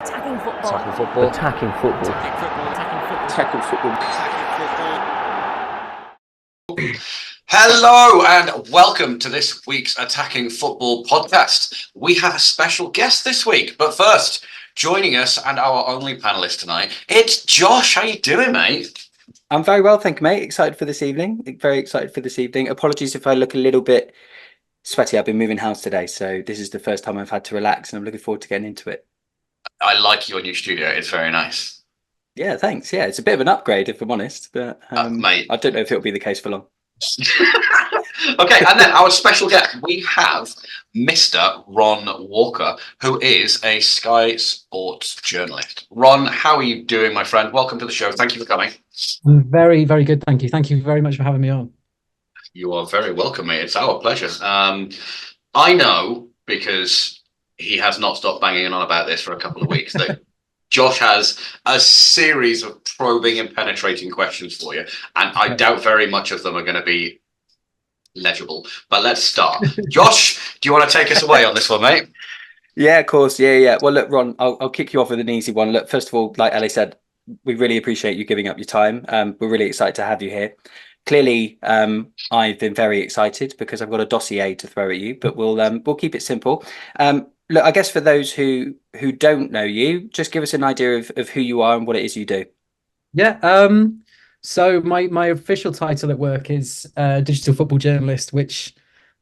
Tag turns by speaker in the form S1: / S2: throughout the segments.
S1: Attacking football.
S2: Attacking football.
S3: Attacking football.
S1: Attacking football.
S2: Attacking football. Hello and welcome to this week's Attacking Football podcast. We have a special guest this week, but first, joining us and our only panelist tonight, it's Josh. How you doing, mate?
S3: I'm very well, thank you, mate. Excited for this evening. Very excited for this evening. Apologies if I look a little bit sweaty. I've been moving house today, so this is the first time I've had to relax, and I'm looking forward to getting into it.
S2: I like your new studio. It's very nice.
S3: Yeah, thanks. Yeah, it's a bit of an upgrade, if I'm honest, but
S2: mate.
S3: I don't know if it'll be the case for long.
S2: Okay, and then our special guest, we have Mr. Ron Walker, who is a Sky Sports journalist. Ron, how are you doing, my friend? Welcome to the show. Thank you for coming.
S4: I'm very, very good. Thank you. Thank you very much for having me on.
S2: You are very welcome, mate. It's our pleasure. I know, because he has not stopped banging on about this for a couple of weeks, that Josh has a series of probing and penetrating questions for you, and I doubt very much of them are going to be legible. But let's start. Josh, do you want to take us away on this one, mate?
S3: Yeah, of course. Yeah. Well, look, Ron, I'll kick you off with an easy one. Look, first of all, like Ellie said, we really appreciate you giving up your time. We're really excited to have you here. Clearly, I've been very excited because I've got a dossier to throw at you, but we'll keep it simple. Look, I guess for those who don't know you, just give us an idea of who you are and what it is you do.
S4: Yeah. So my official title at work is digital football journalist, which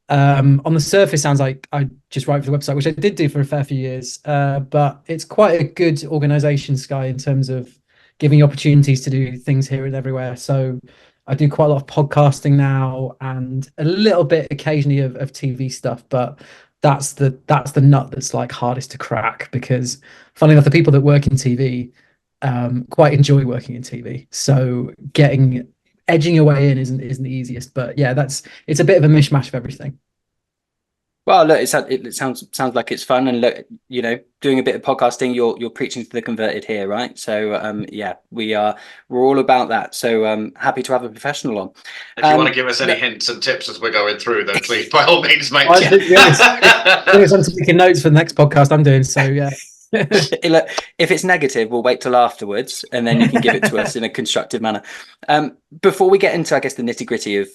S4: on the surface sounds like I just write for the website, which I did do for a fair few years. But it's quite a good organisation, Sky, in terms of giving you opportunities to do things here and everywhere. So I do quite a lot of podcasting now and a little bit occasionally of TV stuff, but that's the nut that's like hardest to crack, because funny enough, the people that work in TV quite enjoy working in TV. So edging your way in isn't the easiest, but yeah, it's a bit of a mishmash of everything.
S3: Well, look, it sounds like it's fun, and look, you know, doing a bit of podcasting, you're preaching to the converted here, right? So yeah, we're all about that. So happy to have a professional on.
S2: If you want to give us any hints and tips as we're going through, then please, by all means, mate.
S4: I'm taking notes for the next podcast I'm doing. So yeah.
S3: Look, if it's negative, we'll wait till afterwards, and then you can give it to us in a constructive manner. Before we get into, I guess, the nitty gritty of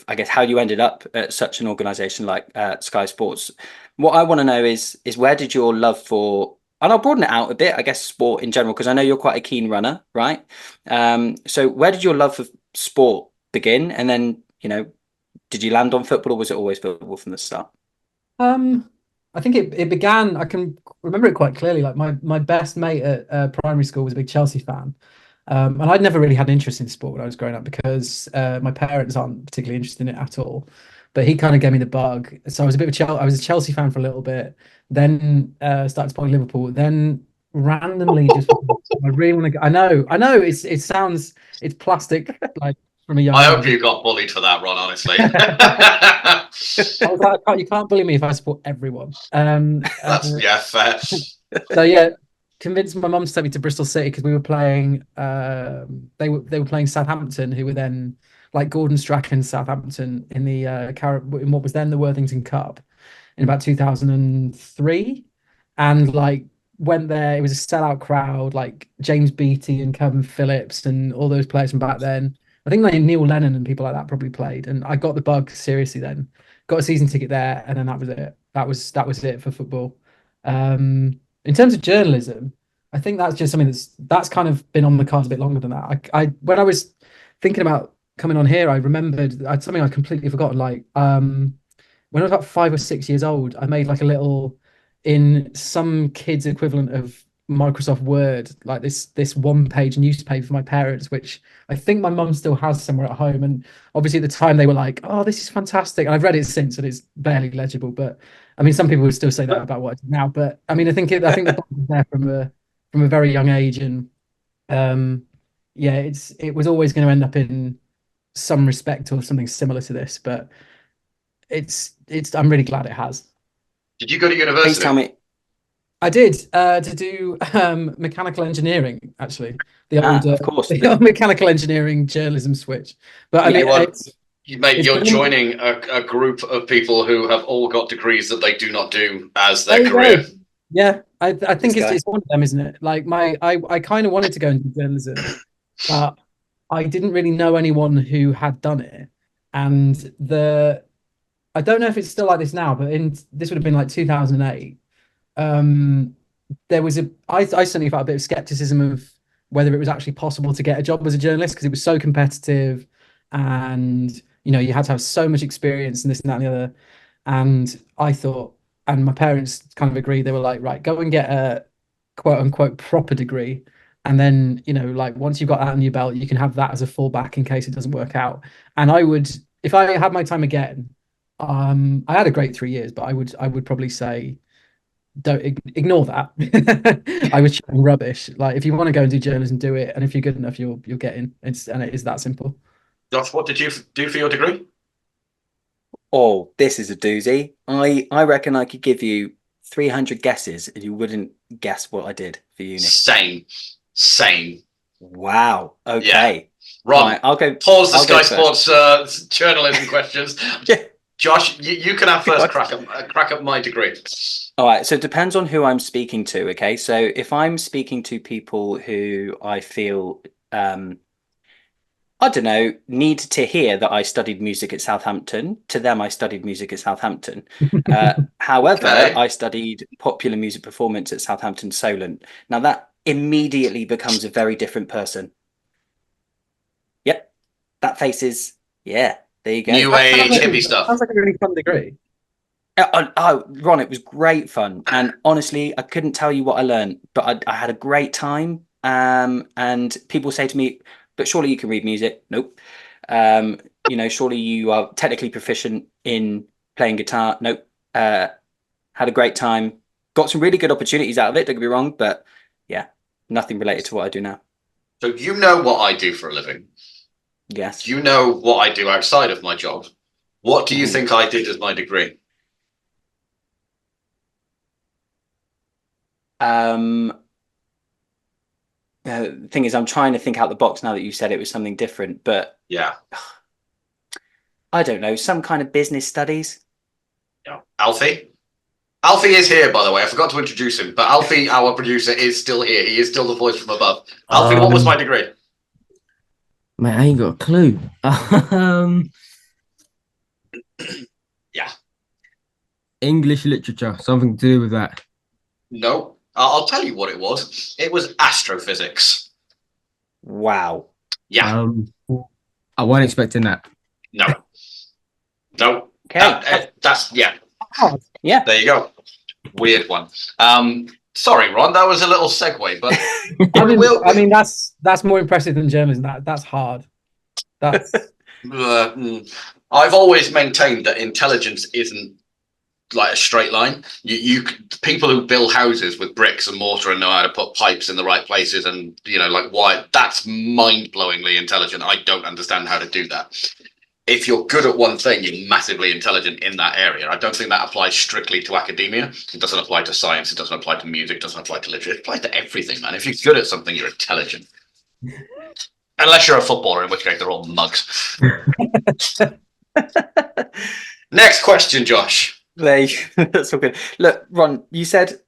S3: I guess how you ended up at such an organisation like Sky Sports, what I want to know is where did your love for, and I'll broaden it out a bit, I guess, sport in general, because I know you're quite a keen runner, right? So where did your love for sport begin, and then, you know, did you land on football, or was it always football from the start?
S4: I think it began, I can remember it quite clearly. Like my best mate at primary school was a big Chelsea fan. And I'd never really had an interest in sport when I was growing up, because my parents aren't particularly interested in it at all. But he kind of gave me the bug. So I was I was a Chelsea fan for a little bit, then started supporting Liverpool, then randomly just I really want to. I know it's plastic, like from a young
S2: I hope you got bullied for that, Ron, honestly.
S4: I was like, you can't bully me if I support everyone.
S2: Yeah, fair.
S4: So yeah, convinced my mum to take me to Bristol City, because we were playing. They were playing Southampton, who were then like Gordon Strachan's Southampton in the in what was then the Worthington Cup in about 2003, and like went there. It was a sellout crowd, like James Beattie and Kevin Phillips and all those players from back then. I think like Neil Lennon and people like that probably played, and I got the bug seriously then. Got a season ticket there, and then that was it. That was it for football. In terms of journalism, I think that's just something that's kind of been on the cards a bit longer than that. I when I was thinking about coming on here, I remembered something I'd completely forgotten. Like when I was about 5 or 6 years old, I made like a little, in some kids equivalent of Microsoft Word, like this one-page newspaper for my parents, which I think my mum still has somewhere at home. And obviously at the time they were like, "Oh, this is fantastic." And I've read it since, and it's barely legible. But I mean, some people would still say that about what I do now. But I mean, I think the book was there from a very young age, and yeah, it was always going to end up in some respect or something similar to this. But I'm really glad it has.
S2: Did you go to university?
S3: Please tell me.
S4: I did to do mechanical engineering, actually.
S3: Of course,
S4: the old mechanical engineering journalism switch. But I mean,
S2: you're joining a group of people who have all got degrees that they do not do as their career.
S4: Yeah, I think
S3: This guy.
S4: it's one of them, isn't it? Like I kind of wanted to go into journalism, but I didn't really know anyone who had done it. And I don't know if it's still like this now, but this would have been like 2008. There was I certainly felt a bit of skepticism of whether it was actually possible to get a job as a journalist because it was so competitive, and you had to have so much experience and this and that and the other. And I thought, and my parents kind of agreed. They were like, right, go and get a quote unquote proper degree, and then like once you've got that on your belt, you can have that as a fallback in case it doesn't work out. And I would, if I had my time again, I had a great 3 years, but I would probably say don't ignore that. I was chatting rubbish. Like if you want to go and do journalism, do it, and if you're good enough, you'll get in. And it is that simple.
S2: Josh, what did you do for your degree?
S3: Oh, this is a doozy. I reckon I could give you 300 guesses and you wouldn't guess what I did for uni.
S2: Same.
S3: Wow. Okay.
S2: Ron,
S3: Right, I'll go.
S2: pause the
S3: I'll go
S2: Sky
S3: first.
S2: Sports journalism questions.
S3: Yeah.
S2: Josh, you can have first crack at my degree.
S3: All right. So it depends on who I'm speaking to. Okay. So if I'm speaking to people who I feel, I don't know, need to hear that I studied music at Southampton, to them, I studied music at Southampton. However,
S2: Okay.
S3: I studied popular music performance at Southampton Solent. Now that immediately becomes a very different person. Yep. That face is, yeah, there you go.
S2: New age hippie stuff.
S4: Sounds like a really fun degree.
S3: Ron, it was great fun. And honestly, I couldn't tell you what I learned, but I had a great time. And people say to me, but surely you can read music. Nope. Surely you are technically proficient in playing guitar. Nope. Had a great time. Got some really good opportunities out of it, don't get me wrong, but yeah, nothing related to what I do now.
S2: So you know what I do for a living.
S3: Yes.
S2: You know what I do outside of my job. What do you think I did as my degree?
S3: The thing is, I'm trying to think out the box now that you said it was something different, but
S2: Yeah.
S3: I don't know, some kind of business studies.
S2: Yeah. Alfie is here, by the way. I forgot to introduce him, but Alfie, our producer, is still here. He is still the voice from above. Alfie, what was my degree?
S1: Mate, I ain't got a clue.
S2: Yeah.
S1: English literature, something to do with that.
S2: No. I'll tell you what it was. It was astrophysics.
S3: Wow.
S2: Yeah.
S1: I wasn't expecting that.
S2: No.
S3: Okay.
S2: That's yeah.
S3: Yeah.
S2: There you go. Weird one. Sorry, Ron. That was a little segue, but
S4: I mean, that's more impressive than journalism. That's hard. That's
S2: I've always maintained that intelligence isn't like a straight line. You people who build houses with bricks and mortar and know how to put pipes in the right places and like why, that's mind-blowingly intelligent. I don't understand how to do that. If you're good at one thing, you're massively intelligent in that area. I don't think that applies strictly to academia. It doesn't apply to science. It doesn't apply to music. It doesn't apply to literature. It applies to everything, man. If you're good at something, you're intelligent. Unless you're a footballer, in which case they're all mugs. Next question, Josh.
S3: That's all good. Look, Ron, you said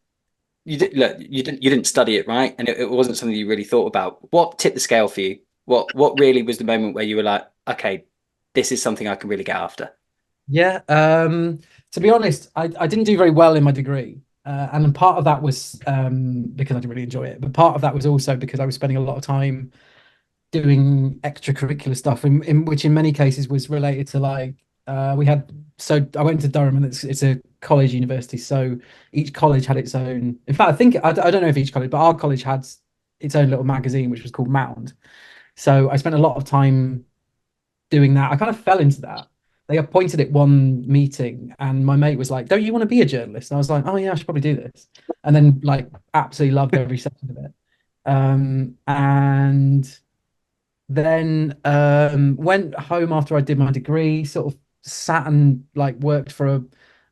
S3: you didn't study it, right? And it wasn't something you really thought about. What tipped the scale for you? What really was the moment where you were like, okay, this is something I can really get after?
S4: Yeah. To be honest, I didn't do very well in my degree. And part of that was because I didn't really enjoy it. But part of that was also because I was spending a lot of time doing extracurricular stuff, in which in many cases was related to like I went to Durham, and it's a college university. So each college had its own. In fact, I don't know if each college, but our college had its own little magazine, which was called Mound. So I spent a lot of time doing that. I kind of fell into that. They appointed it one meeting, and my mate was like, "Don't you want to be a journalist?" And I was like, "Oh yeah, I should probably do this." And then like absolutely loved every second of it. And then went home after I did my degree, sort of sat and like worked for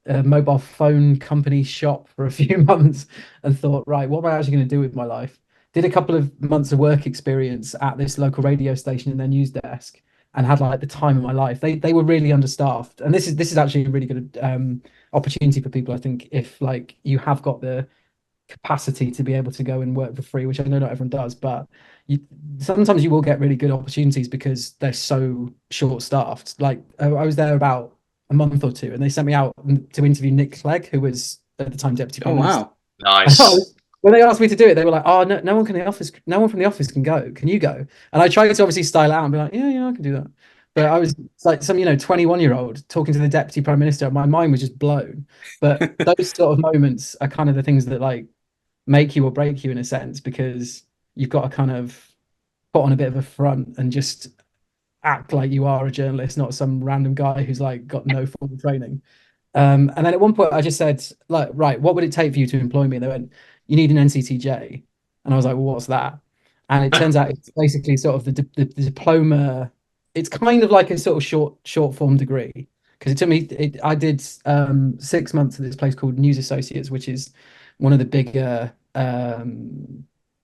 S4: a mobile phone company shop for a few months and thought, right, what am I actually going to do with my life? Did a couple of months of work experience at this local radio station in their news desk, and had like the time of my life. They were really understaffed, and this is actually a really good opportunity for people, I think, if like you have got the capacity to be able to go and work for free, which I know not everyone does, but sometimes you will get really good opportunities because they're so short staffed. Like I was there about a month or two, and they sent me out to interview Nick Clegg, who was at the time deputy prime minister.
S3: wow.
S2: Nice.
S4: When they asked me to do it, they were like, "Oh, no one from the office can go. Can you go?" And I tried to obviously style it out and be like, "Yeah, I can do that." But I was like some 21-year-old talking to the deputy prime minister. My mind was just blown. But those sort of moments are kind of the things that like make you or break you in a sense, because you've got to kind of put on a bit of a front and just act like you are a journalist, not some random guy who's like got no formal training. And then at one point I just said, like, right, what would it take for you to employ me? And they went, you need an NCTJ. And I was like, well, what's that? And it turns out it's basically sort of the diploma. It's kind of like a sort of short form degree, because it took me, I did 6 months at this place called News Associates, which is one of the bigger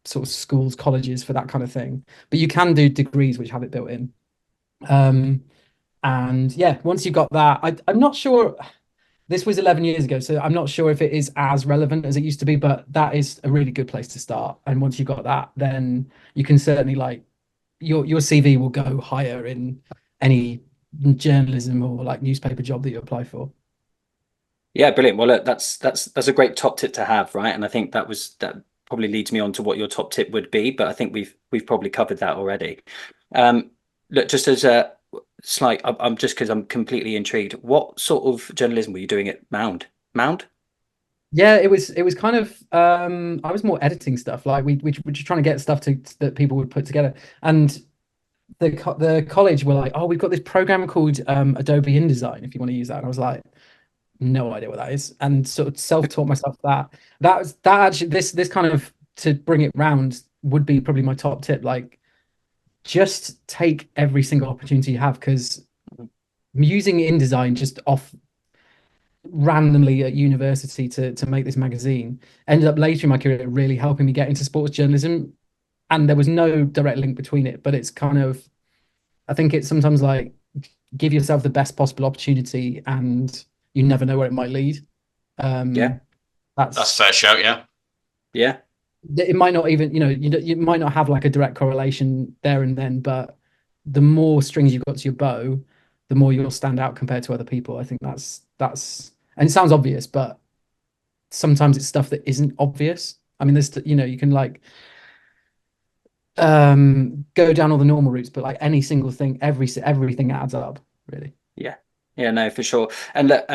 S4: sort of schools, colleges for that kind of thing. But you can do degrees which have it built in. And yeah, once you got that, I'm not sure. This was 11 years ago, so I'm not sure if it is as relevant as it used to be, but that is a really good place to start. And once you've got that, then you can certainly like your CV will go higher in any journalism or like newspaper job that you apply for.
S3: Yeah, brilliant. Well, look, that's a great top tip to have, right? And I think that probably leads me on to what your top tip would be, but I think we've probably covered that already. Look, just as a slight, I'm just because I'm completely intrigued. What sort of journalism were you doing at Mound?
S4: Yeah, it was kind of I was more editing stuff. Like we were just trying to get stuff that people would put together. And the college were like, oh, we've got this program called Adobe InDesign if you want to use that. And I was like, no idea what that is, and sort of self-taught myself that. That actually this kind of, to bring it round, would be probably my top tip. Like, just take every single opportunity you have, because using InDesign just off randomly at university to make this magazine ended up later in my career really helping me get into sports journalism. And there was no direct link between it, but it's kind of, I think it's sometimes like, give yourself the best possible opportunity and you never know where it might lead.
S3: Yeah,
S2: that's a fair shout.
S3: Yeah,
S4: it might not even, you might not have like a direct correlation there and then, but the more strings you've got to your bow, the more you'll stand out compared to other people. I think that's and it sounds obvious, but sometimes it's stuff that isn't obvious. I mean, there's you can like go down all the normal routes, but like any single thing, everything adds up, really.
S3: Yeah, no, for sure. And look,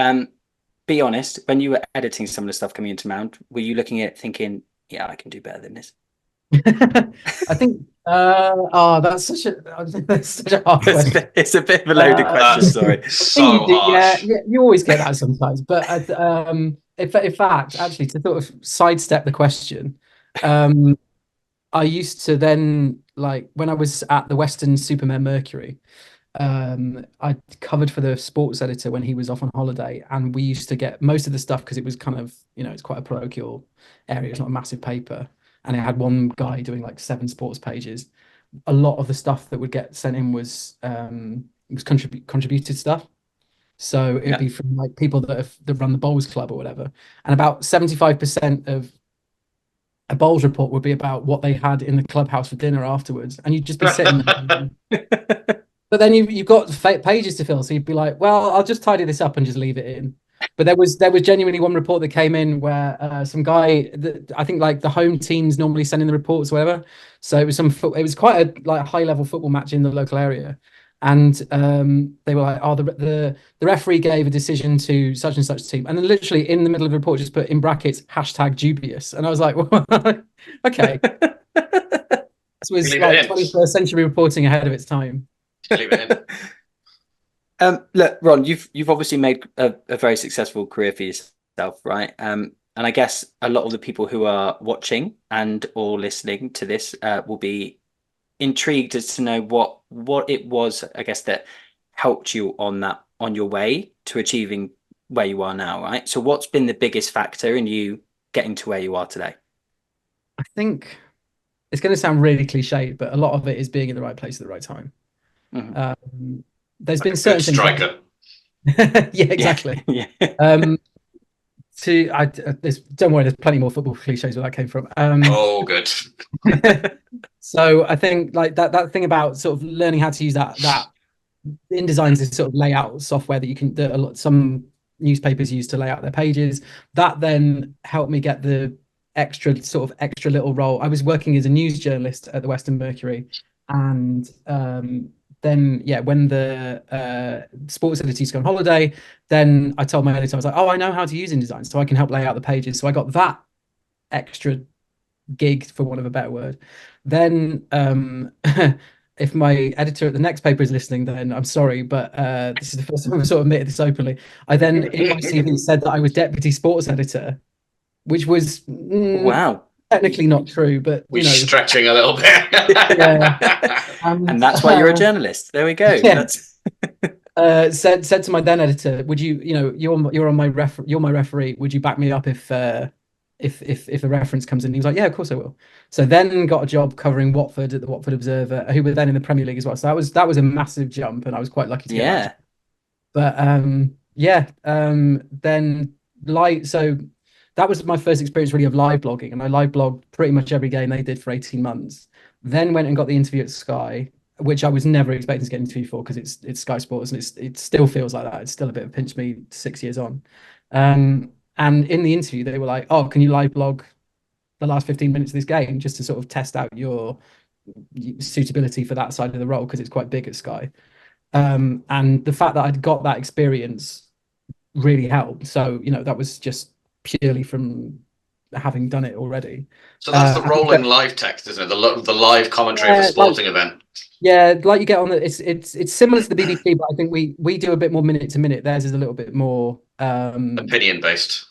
S3: be honest, when you were editing some of the stuff coming into Mount, were you looking at it thinking, yeah, I can do better than this?
S4: I think that's such a hard question.
S3: It's a bit of a loaded question, sorry.
S2: So harsh.
S4: Yeah, you always get that sometimes. But in fact, actually, to sort of sidestep the question, I used to then, like, when I was at the Western Supermare Mercury, I covered for the sports editor when he was off on holiday, and we used to get most of the stuff, because it was kind of, it's quite a parochial area, it's not a massive paper, and it had one guy doing like 7 sports pages. A lot of the stuff that would get sent in was contributed stuff, so it'd be from like people that run the bowls club or whatever, and about 75% of a bowls report would be about what they had in the clubhouse for dinner afterwards, and you'd just be sitting there. But then you've got pages to fill, so you'd be like, well, I'll just tidy this up and just leave it in. But there was genuinely one report that came in where some guy, I think like the home teams normally send in the reports or whatever. So it was quite a like high level football match in the local area, and they were like, oh, the referee gave a decision to such and such team, and then literally in the middle of the report just put in brackets #dubious, and I was like, well, okay, this was like 21st century reporting ahead of its time.
S3: Look, Ron, you've obviously made a very successful career for yourself, right? And I guess a lot of the people who are watching and or listening to this will be intrigued as to know what it was, I guess, that helped you on your way to achieving where you are now, right? So what's been the biggest factor in you getting to where you are today?
S4: I think it's going to sound really cliche, but a lot of it is being in the right place at the right time.
S3: Mm-hmm.
S4: There's been certain
S2: striker.
S4: things. Yeah, exactly.
S3: Yeah.
S4: don't worry, there's plenty more football cliches where that came from.
S2: Oh, good.
S4: So I think like that thing about sort of learning how to use that InDesign's is sort of layout software that you can some newspapers use to lay out their pages. That then helped me get the extra little role. I was working as a news journalist at the Western Mercury, and then when the sports editor used to go on holiday, then I told my editor, I was like, oh, I know how to use InDesign, so I can help lay out the pages. So I got that extra gig, for want of a better word. Then if my editor at the next paper is listening, then I'm sorry, but this is the first time I've sort of admitted this openly. I then in my CV said that I was deputy sports editor, which was
S3: Wow.
S4: technically not true, but
S2: We're stretching a little bit.
S4: Yeah.
S3: And that's why you're a journalist. There we go.
S4: Yeah.
S3: That's
S4: said to my then editor, would you, you're on my you're my referee, would you back me up if a reference comes in? He was like, yeah, of course I will. So then got a job covering Watford at the Watford Observer, who were then in the Premier League as well. So that was a massive jump, and I was quite lucky to get that. But then so that was my first experience really of live blogging, and I live blogged pretty much every game they did for 18 months. Then went and got the interview at Sky, which I was never expecting to get an interview for, because it's Sky Sports, and it still feels like that. It's still a bit of a pinch me 6 years on. And in the interview, they were like, oh, can you live blog the last 15 minutes of this game, just to sort of test out your suitability for that side of the role, because it's quite big at Sky. And the fact that I'd got that experience really helped. So, that was just purely from having done it already.
S2: So that's the rolling live text, isn't it? The live commentary of a sporting event.
S4: Yeah, like you get on the it's similar to the BBC, but I think we do a bit more minute to minute. Theirs is a little bit more
S2: opinion based.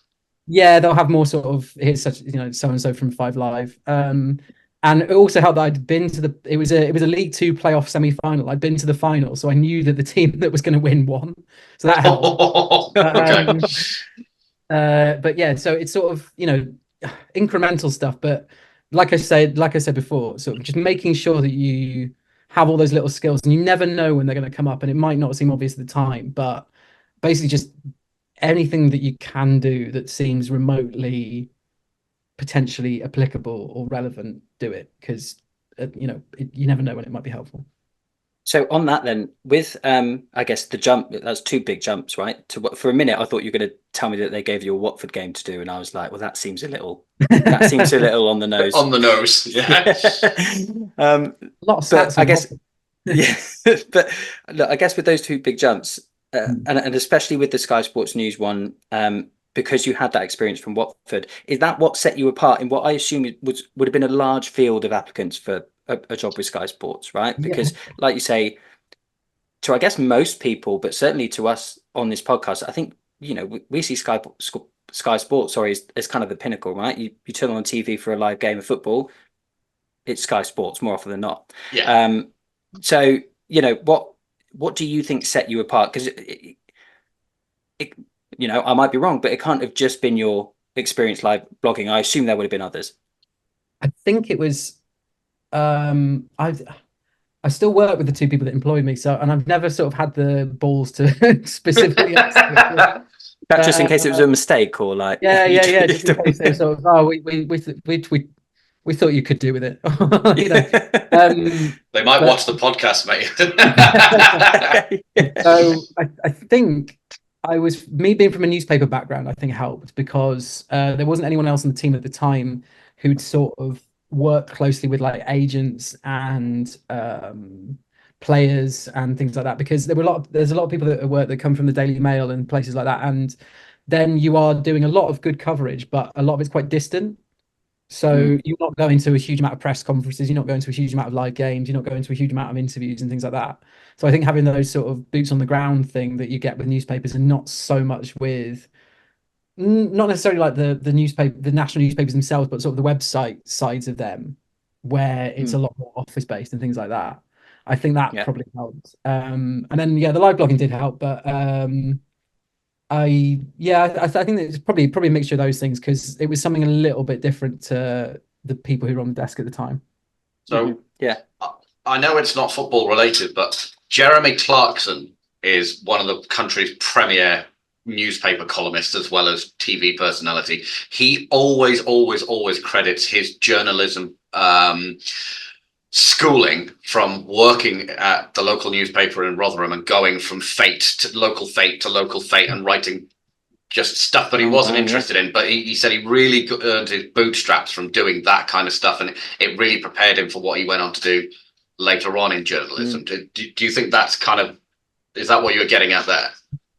S4: Yeah, they'll have more sort of, here's such, so and so from Five Live. And it also helped that I'd been to it was a League Two playoff semi-final. I'd been to the final, so I knew that the team that was going to win won. So that helped. But yeah, so it's sort of incremental stuff. But like I said before, sort of just making sure that you have all those little skills, and you never know when they're going to come up, and it might not seem obvious at the time, but basically just anything that you can do that seems remotely potentially applicable or relevant, do it, because you never know when it might be helpful.
S3: So on that then, with I guess the jump, that's two big jumps, right? For a minute I thought you were going to tell me that they gave you a Watford game to do, and I was like, well, that seems a little on the nose.
S2: On the nose, yeah.
S4: A lot of stats,
S3: I guess. Yeah. But look, I guess with those two big jumps, and especially with the Sky Sports News one, because you had that experience from Watford, is that what set you apart in what I assume would have been a large field of applicants for a job with Sky Sports, right? Because like you say, to I guess most people, but certainly to us on this podcast, I think we see Sky Sports, as kind of the pinnacle, right? You turn on TV for a live game of football, it's Sky Sports more often than not.
S2: Yeah.
S3: So what do you think set you apart? Because I might be wrong, but it can't have just been your experience live blogging. I assume there would have been others.
S4: I think it was. I still work with the two people that employed me, and I've never sort of had the balls to specifically.
S3: That just in case it was a mistake, or like.
S4: Yeah. Just in case they sort of, we thought you could do with it.
S2: They might watch the podcast, mate.
S4: So I think me being from a newspaper background, I think helped, because there wasn't anyone else on the team at the time who'd sort of work closely with like agents and players and things like that, because there's a lot of people that come from the Daily Mail and places like that, and then you are doing a lot of good coverage, but a lot of it's quite distant. So you're not going to a huge amount of press conferences, you're not going to a huge amount of live games, you're not going to a huge amount of interviews and things like that. So I think having those sort of boots on the ground thing that you get with newspapers, and not so much with, not necessarily like the national newspapers themselves, but sort of the website sides of them, where it's a lot more office based and things like that. I think that probably helped. And then the live blogging did help, but I think that it's probably a mixture of those things, because it was something a little bit different to the people who were on the desk at the time.
S2: So I know it's not football related, but Jeremy Clarkson is one of the country's premier newspaper columnist as well as TV personality. He always credits his journalism schooling from working at the local newspaper in Rotherham and going from fate to local fate and writing just stuff that he wasn't interested in. But he said he really earned his bootstraps from doing that kind of stuff, and it really prepared him for what he went on to do later on in journalism. Do you think that's is that what you were getting at there?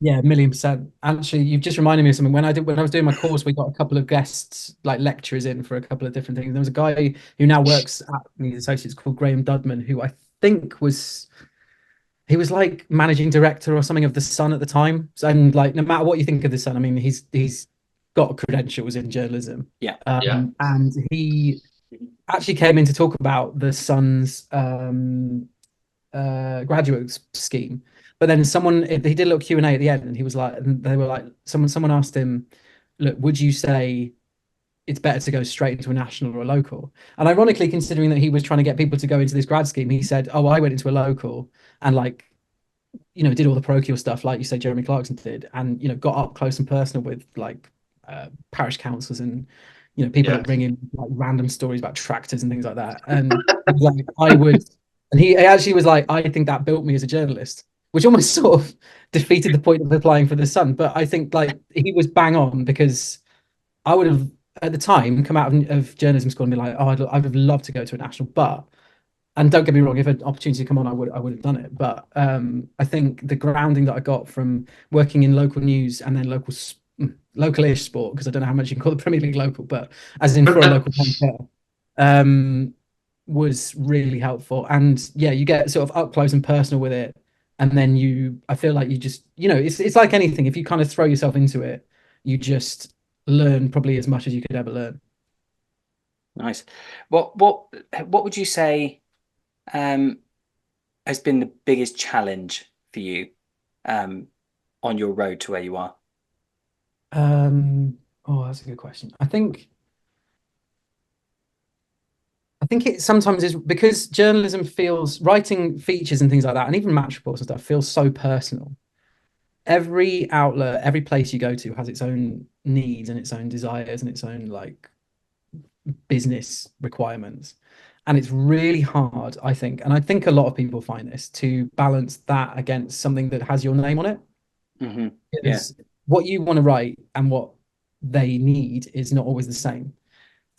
S4: Yeah, 1,000,000%. Actually, you've just reminded me of something. When I was doing my course, we got a couple of guests, like lecturers, in for a couple of different things. There was a guy who now works at the Associates called Graham Dudman, who I think was like managing director or something of the Sun at the time. So, and like, no matter what you think of the Sun, I mean, he's got credentials in journalism.
S3: Yeah.
S4: And he actually came in to talk about the Sun's graduate scheme. But then he did a little Q&A at the end, and he was like, and they were like, someone asked him, look, would you say it's better to go straight into a national or a local? And ironically, considering that he was trying to get people to go into this grad scheme, he said, oh, I went into a local and, like, you know, did all the parochial stuff like you say Jeremy Clarkson did, and, you know, got up close and personal with like parish councils and, you know, people that bring in like random stories about tractors and things like that. And like, and he actually was like, I think that built me as a journalist, which almost sort of defeated the point of applying for the Sun. But I think like he was bang on, because I would have at the time come out of journalism school and be like, oh, I'd have loved to go to a national, and don't get me wrong, if an opportunity come on, I would have done it. But I think the grounding that I got from working in local news and then local-ish sport, because I don't know how much you can call the Premier League local, but as in for a local paper, was really helpful. And yeah, you get sort of up close and personal with it. And then I feel like you just, you know, it's like anything. If you kind of throw yourself into it, you just learn probably as much as you could ever learn.
S3: Nice. What would you say has been the biggest challenge for you on your road to where you are?
S4: Oh, that's a good question. I think it sometimes is because journalism writing features and things like that, and even match reports and stuff, feels so personal. Every outlet, every place you go to has its own needs and its own desires and its own like business requirements. And it's really hard, I think, and I think a lot of people find this, to balance that against something that has your name on it. Because what you want to write and what they need is not always the same.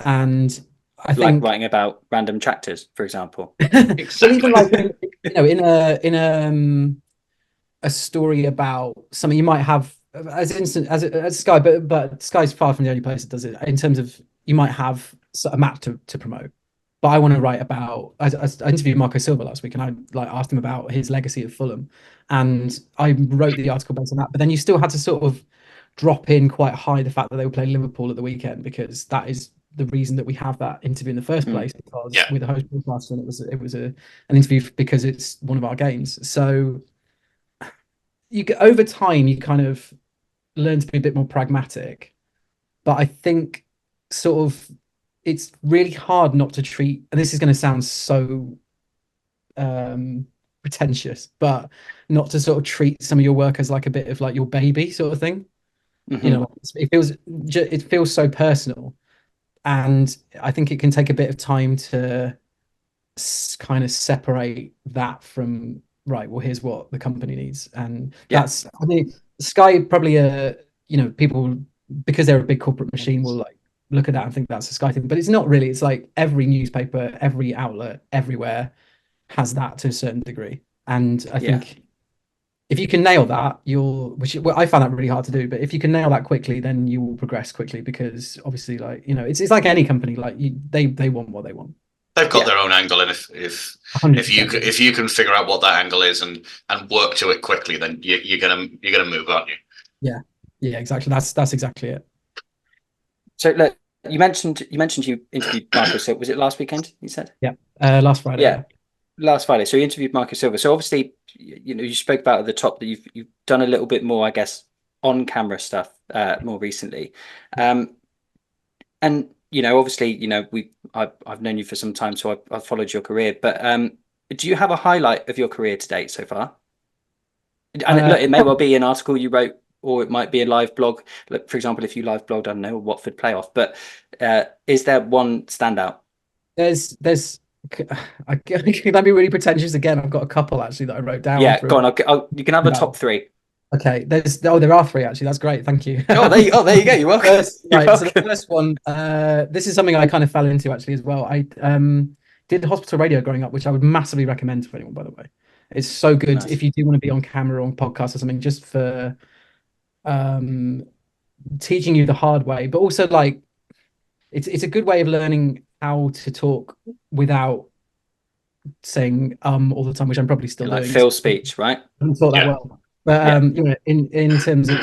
S4: And I think
S3: like writing about random tractors, for example.
S2: Exactly.
S4: Even like in a story about something you might have as Sky, but Sky's far from the only place that does it. In terms of, you might have a map to promote, but I want to write about. I interviewed Marco Silva last week, and I like asked him about his legacy at Fulham, and I wrote the article based on that. But then you still had to sort of drop in quite high the fact that they were playing Liverpool at the weekend, because that is the reason that we have that interview in the first place, because with the host broadcaster, and it was an interview because it's one of our games. So over time you kind of learn to be a bit more pragmatic, but I think sort of it's really hard not to treat, and this is going to sound so pretentious, but not to sort of treat some of your work as like a bit of like your baby sort of thing. You know, it feels so personal. And I think it can take a bit of time to kind of separate that from, right, well, here's what the company needs. And that's, I mean, Sky probably, you know, people, because they're a big corporate machine, will like look at that and think that's a Sky thing. But it's not really. It's like every newspaper, every outlet, everywhere has that to a certain degree. And I think if you can nail that, I found that really hard to do, but if you can nail that quickly, then you will progress quickly, because obviously, like, you know, it's like any company, like they want what they want.
S2: They've got their own angle, and if you can figure out what that angle is and work to it quickly, then you're gonna move, aren't you?
S4: Yeah, exactly. That's exactly it.
S3: So look, you mentioned you interviewed Marco Silva. Was it last weekend? You said
S4: last Friday.
S3: Yeah. Last Friday. So you interviewed Marco Silva. So obviously, you know, you spoke about at the top that you've done a little bit more, I guess, on camera stuff more recently, and you know, obviously, you know, I've known you for some time, so I've followed your career. But do you have a highlight of your career to date so far? And look, it may well be an article you wrote or it might be a live blog. Like, for example, if you live blogged, I don't know, Watford playoff, but is there one standout?
S4: There's I can be really pretentious again. I've got a couple actually that I wrote down.
S3: Yeah, go on. You can have a top three.
S4: Okay, there are three actually. That's great. Thank you.
S3: There you go. You're welcome.
S4: First,
S3: You're
S4: right,
S3: welcome.
S4: so the first one, this is something I kind of fell into actually as well. I did hospital radio growing up, which I would massively recommend to anyone, by the way. It's so good.
S3: Nice.
S4: If you do want to be on camera or on podcast or something, just for teaching you the hard way, but also like it's a good way of learning how to talk without saying all the time, which I'm probably still
S3: Like
S4: doing.
S3: Phil's speech, right?
S4: I haven't taught that
S2: Yeah.
S4: well. But you know, in terms of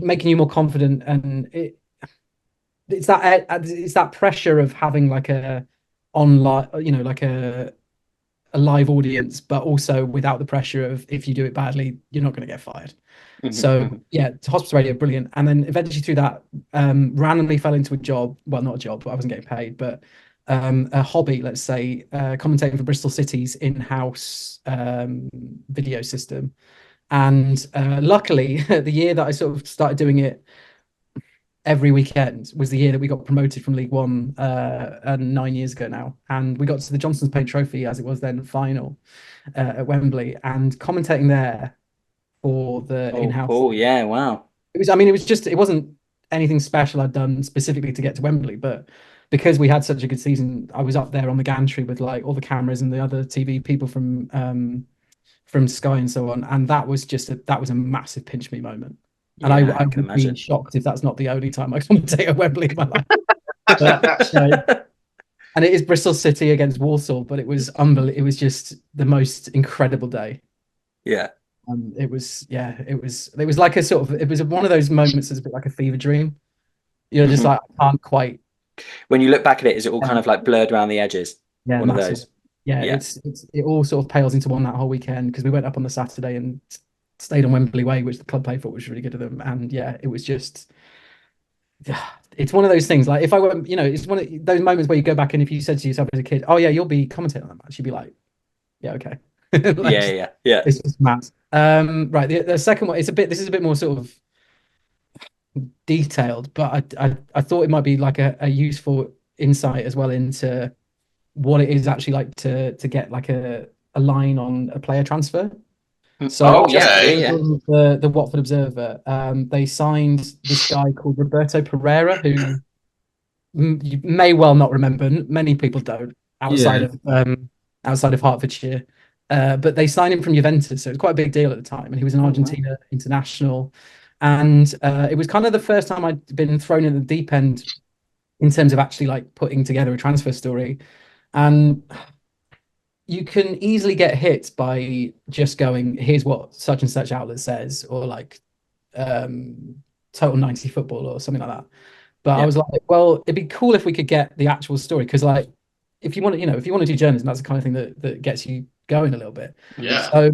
S4: making you more confident, and it's that pressure of having like a online, you know, like a live audience, but also without the pressure of if you do it badly, you're not going to get fired. So yeah, hospital radio, brilliant. And then eventually through that, randomly fell into a job. Well, not a job, but I wasn't getting paid, but a hobby, let's say, commentating for Bristol City's in-house video system. And luckily, the year that I sort of started doing it every weekend was the year that we got promoted from League One 9 years ago now. And we got to the Johnson's Paint Trophy, as it was then, final at Wembley, and commentating there for the in-house.
S3: Oh, yeah, wow.
S4: It wasn't anything special I'd done specifically to get to Wembley, but because we had such a good season, I was up there on the gantry with like all the cameras and the other TV people from Sky and so on, and that was a massive pinch me moment. And I
S3: can
S4: would
S3: imagine.
S4: be shocked if that's not the only time I commentate at Wembley in my life. But, and it is Bristol City against Walsall, but it was unbelievable. It was just the most incredible day.
S3: Yeah.
S4: It was like it was one of those moments that's a bit like a fever dream. You're just like, I can't quite.
S3: When you look back at it, is it all kind of like blurred around the edges?
S4: Yeah,
S3: one
S4: massive.
S3: of those.
S4: Yeah, it all sort of pales into one that whole weekend, because we went up on the Saturday and stayed on Wembley Way, which the club played for, which was really good of them. And yeah, it was just, it's one of those things. Like if I went, you know, it's one of those moments where you go back and if you said to yourself as a kid, oh yeah, you'll be commentating on that match, you'd be like, yeah, okay.
S3: Like, yeah.
S4: It's just mad. Right. The second one, this is a bit more sort of detailed, but I thought it might be like a useful insight as well into what it is actually like to get like a line on a player transfer. So the Watford Observer, they signed this guy called Roberto Pereira, who you may well not remember. Many people don't outside of Hertfordshire. But they signed him from Juventus, so it was quite a big deal at the time. And he was an Argentina international. And it was kind of the first time I'd been thrown in the deep end in terms of actually like putting together a transfer story. And you can easily get hit by just going, here's what such and such outlet says, or like Total 90 Football or something like that. But I was like, well, it'd be cool if we could get the actual story, because like if you want to do journalism, that's the kind of thing that gets you going a little bit.
S2: Yeah.
S4: So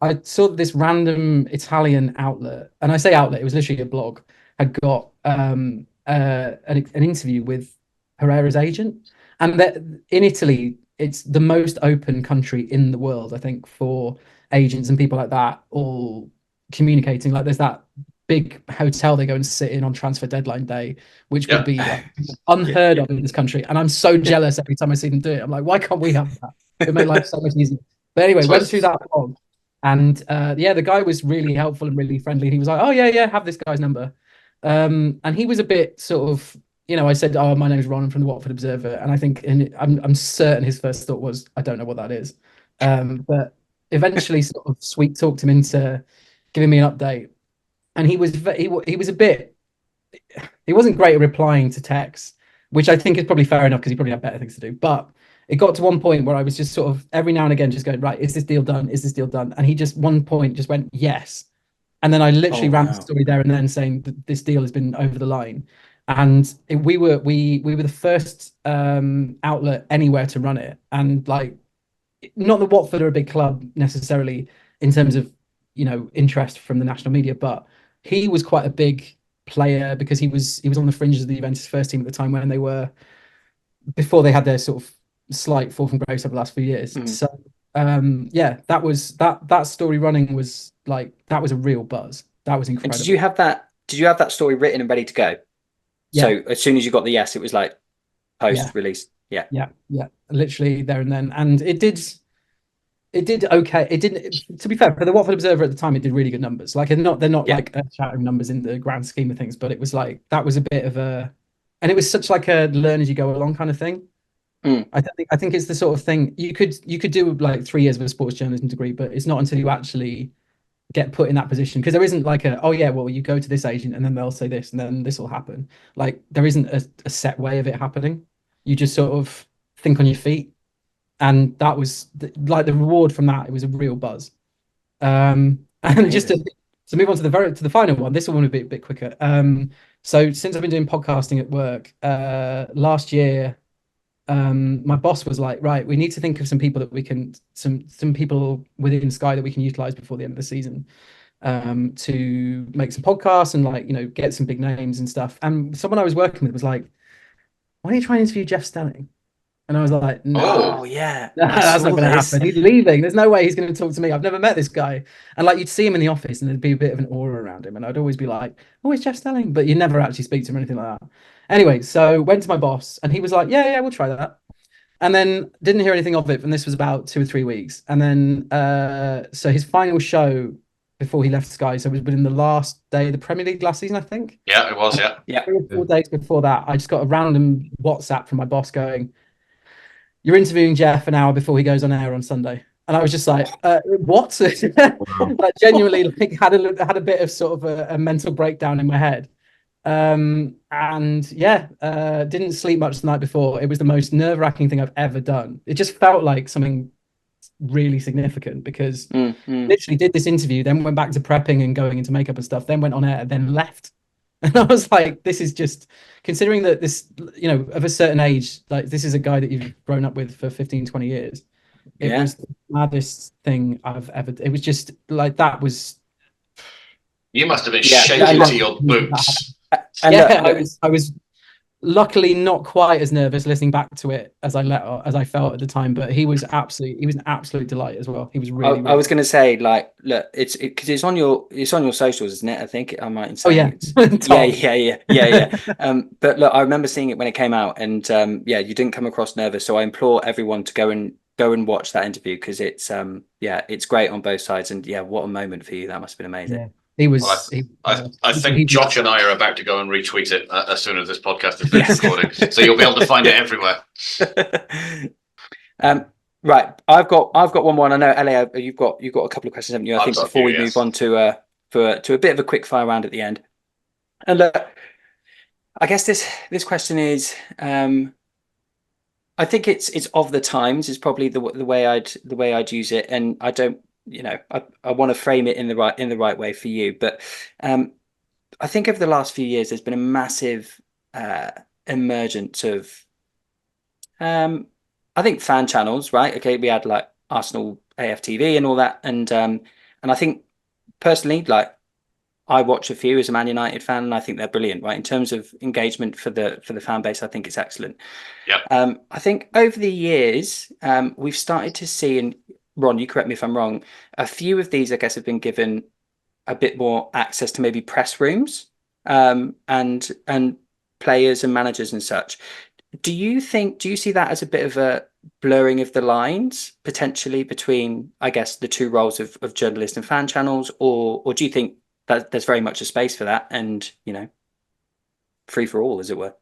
S4: I saw this random Italian outlet, and I say outlet, it was literally a blog, had got an interview with Herrera's agent, and that in Italy it's the most open country in the world, I think, for agents and people like that all communicating. Like there's that big hotel they go and sit in on transfer deadline day, which would be like unheard of in this country. And I'm so jealous every time I see them do it. I'm like, why can't we have that? It would make life so much easier. But anyway, went through that blog, and the guy was really helpful and really friendly. He was like, oh yeah, have this guy's number. And he was a bit sort of, you know, I said, oh, my name's Ron, I'm from the Watford Observer. And I think, and I'm certain his first thought was, I don't know what that is. But eventually sort of sweet talked him into giving me an update. And he was a bit, he wasn't great at replying to texts, which I think is probably fair enough because he probably had better things to do. But it got to one point where I was just sort of every now and again just going, right, is this deal done? Is this deal done? And he just one point just went, yes. And then I literally ran the story there and then saying that this deal has been over the line. And we were the first outlet anywhere to run it. And like, not that Watford are a big club necessarily in terms of, you know, interest from the national media, but he was quite a big player because he was on the fringes of the Juventus first team at the time when before they had their sort of slight fall from grace over the last few years. So yeah, that story running was like, that was a real buzz. That was
S3: And
S4: incredible.
S3: did you have that story written and ready to go?
S4: Yeah.
S3: So as soon as you got the yes, it was like
S4: Yeah.
S3: post release. Yeah.
S4: Yeah, literally there and then. And it did okay. It didn't, to be fair, for the Watford Observer at the time, it did really good numbers. Like, they're not
S3: Yeah.
S4: like shattering numbers in the grand scheme of things, but it was like, that was a bit of a, and it was such like a learn as you go along kind of thing. I think it's the sort of thing you could do like 3 years of a sports journalism degree, but it's not until you actually get put in that position, because there isn't like a, oh yeah, well, you go to this agent and then they'll say this and then this will happen. Like, there isn't a set way of it happening. You just sort of think on your feet, and that was like the reward from that. It was a real buzz. And just to move on to the final one, this one will be a bit quicker. So since I've been doing podcasting at work, last year, my boss was like, right, we need to think of some people that we can, some people within Sky that we can utilize before the end of the season, to make some podcasts and, like, get some big names and stuff. And someone I was working with was like, why don't you try and interview Jeff Stelling? And I was like, no.
S3: Oh yeah,
S4: That's not going to happen. He's leaving. There's no way he's going to talk to me. I've never met this guy. And like, you'd see him in the office and there'd be a bit of an aura around him. And I'd always be like, oh, it's Jeff Stelling. But you never actually speak to him or anything like that. Anyway, so went to my boss and he was like, yeah, we'll try that. And then didn't hear anything of it. And this was about 2 or 3 weeks. And then, so his final show before he left Sky, so it was within the last day of the Premier League last season, I think.
S2: Yeah, it was. Yeah.
S4: 3 or 4 days before that, I just got a random WhatsApp from my boss going, you're interviewing Jeff an hour before he goes on air on Sunday. And I was just like, what? Like, genuinely, like, had a bit of sort of a mental breakdown in my head. And yeah, didn't sleep much the night before. It was the most nerve-wracking thing I've ever done. It just felt like something really significant, because literally did this interview, then went back to prepping and going into makeup and stuff, then went on air, then left. And I was like, this is just, considering that this, of a certain age, like, this is a guy that you've grown up with for 15, 20 years. It was the maddest thing I've ever, it was just like, that was.
S2: You must have been shaking to your boots.
S3: And
S4: yeah, I was luckily not quite as nervous listening back to it as I felt at the time, but he was an absolute delight as well. He was really.
S3: I was going to say, like, look, because it's on your socials, isn't it? I think I might say.
S4: Oh yeah,
S3: yeah. But look, I remember seeing it when it came out, and yeah, you didn't come across nervous. So I implore everyone to go and watch that interview, because it's it's great on both sides, and yeah, what a moment for you. That must have been amazing.
S4: Yeah. He was.
S2: Well, I think Josh and I are about to go and retweet it as soon as this podcast is finished recording, so you'll be able to find it everywhere.
S3: Right, I've got one more. And I know, Ellie, you've got a couple of questions, haven't you? I think before we move on to a bit of a quick fire round at the end. And look, I guess this question is, I think it's of the times is probably the way I'd use it, and I don't. I want to frame it in the right way for you, but I think over the last few years there's been a massive emergence of I think fan channels, right? Okay, we had like Arsenal AFTV and all that, and I think personally, like, I watch a few as a Man United fan, and I think they're brilliant, right? In terms of engagement for the fan base, I think it's excellent.
S2: Yeah.
S3: I think over the years we've started to see, and Ron, you correct me if I'm wrong, a few of these, I guess, have been given a bit more access to maybe press rooms, and players and managers and such. Do you see that as a bit of a blurring of the lines potentially between, I guess, the two roles of journalist and fan channels, or do you think that there's very much a space for that, and free for all, as it were?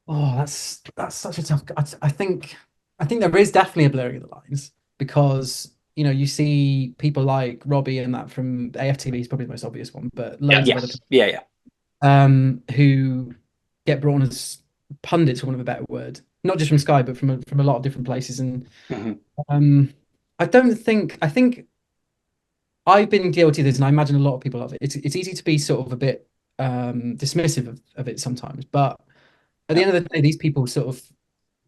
S4: Oh, that's such a tough. I think there is definitely a blurring of the lines, because you see people like Robbie and that from AFTV is probably the most obvious one, but loads of other people, who get brought on as pundits, for want of a better word, not just from Sky but from a lot of different places. And I think I've been guilty of this, and I imagine a lot of people have it. It's easy to be sort of a bit dismissive of it sometimes, but at the end of the day, these people sort of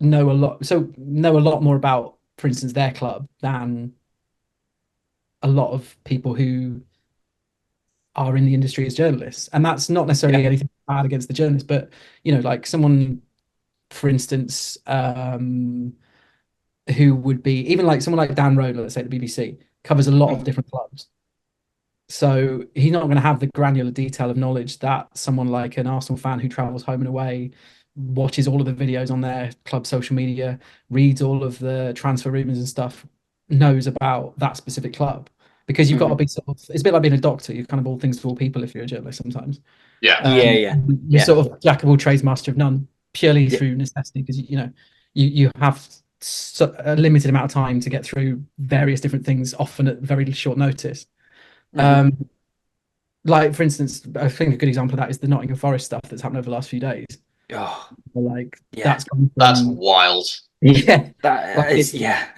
S4: know a lot more about, for instance, their club than a lot of people who are in the industry as journalists. And that's not necessarily anything bad against the journalists, but like someone, for instance, who who would be even like someone like Dan Roder, let's say at the BBC, covers a lot of different clubs. So he's not going to have the granular detail of knowledge that someone like an Arsenal fan who travels home and away, watches all of the videos on their club social media, reads all of the transfer rumors and stuff, knows about that specific club. Because you've got to be sort of, it's a bit like being a doctor. You're kind of all things to all people if you're a journalist sometimes.
S2: Yeah.
S4: You're sort of jack of all trades, master of none, purely through necessity, because you have a limited amount of time to get through various different things, often at very short notice. Like for instance, I think a good example of that is the Nottingham Forest stuff that's happened over the last few days. That's
S2: wild.
S3: Yeah,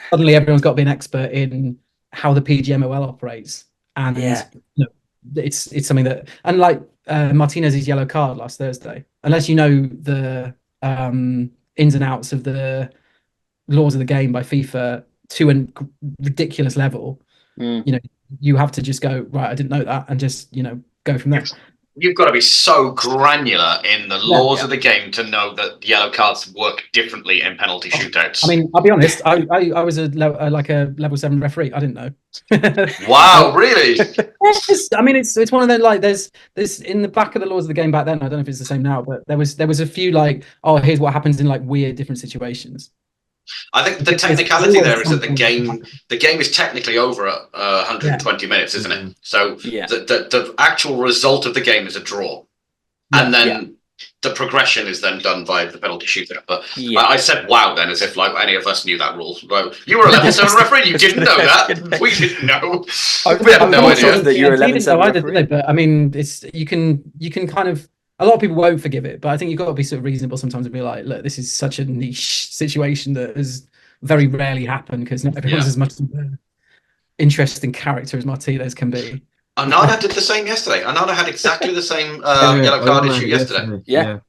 S4: suddenly everyone's got to be an expert in how the PGMOL operates, and it's something that, and like Martinez's yellow card last Thursday, unless you know the ins and outs of the laws of the game by FIFA to a ridiculous level, you have to just go, right, I didn't know that, and just go from there.
S2: You've got to be so granular in the laws of the game to know that yellow cards work differently in penalty shootouts.
S4: I mean, I'll be honest, I was a level 7 referee. I didn't know.
S2: Wow, really?
S4: I mean, it's one of those, like, there's in the back of the laws of the game back then, I don't know if it's the same now, but there was a few like, oh, here's what happens in like weird different situations.
S2: I think the technicality there is that the game is technically over at 120 minutes, isn't it? So the actual result of the game is a draw, and then the progression is then done by the penalty shootout. But I said wow then, as if like any of us knew that rule. Well, you were a level 7 referee, you didn't know that. We didn't know. We had no idea
S3: that you were a level 7 referee.
S4: But I mean, it's you can kind of. A lot of people won't forgive it, but I think you've got to be sort of reasonable sometimes and be like, look, this is such a niche situation that has very rarely happened, because not everyone's as much interesting character as Martinez can be.
S2: Anana did the same yesterday. Anana had exactly the same yellow card issue yesterday.
S3: Yeah.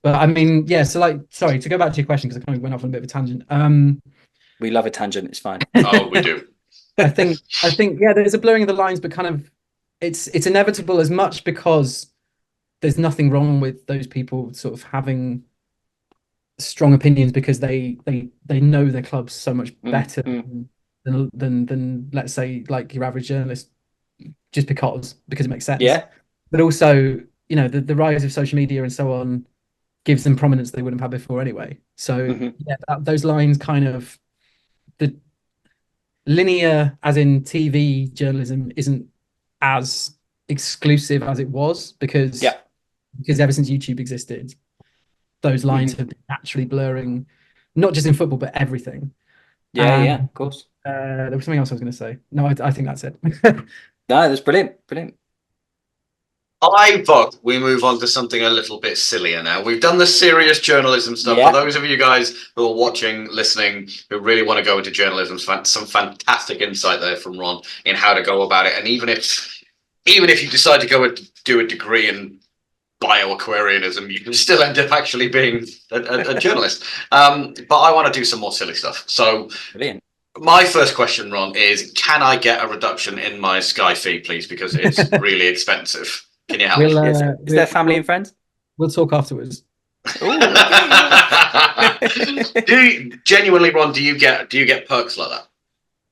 S4: But I mean, so like, sorry, to go back to your question, because I kind of went off on a bit of a tangent.
S3: We love a tangent. It's fine.
S2: Oh, we do.
S4: I think, there's a blurring of the lines, but kind of, it's inevitable, as much because there's nothing wrong with those people sort of having strong opinions because they know their clubs so much better than let's say like your average journalist, just because it makes sense. Yeah. But also, the rise of social media and so on gives them prominence they wouldn't have had before anyway. So those lines kind of, the linear, as in TV journalism, isn't as exclusive as it was, because ever since YouTube existed, those lines have been naturally blurring, not just in football, but everything.
S3: Of course.
S4: There was something else I was going to say. No, I think that's it.
S3: No, that's brilliant.
S2: I vote we move on to something a little bit sillier now. We've done the serious journalism stuff. For those of you guys who are watching, listening, who really want to go into journalism, some fantastic insight there from Ron in how to go about it. And even if you decide to go and do a degree in bioaquarianism, you can still end up actually being a journalist. But I want to do some more silly stuff. So
S3: brilliant.
S2: My first question, Ron, is can I get a reduction in my Sky fee, please? Because it's really expensive. Can you help?
S3: Is there family and friends?
S4: We'll talk afterwards.
S2: Genuinely, Ron, do you get perks like that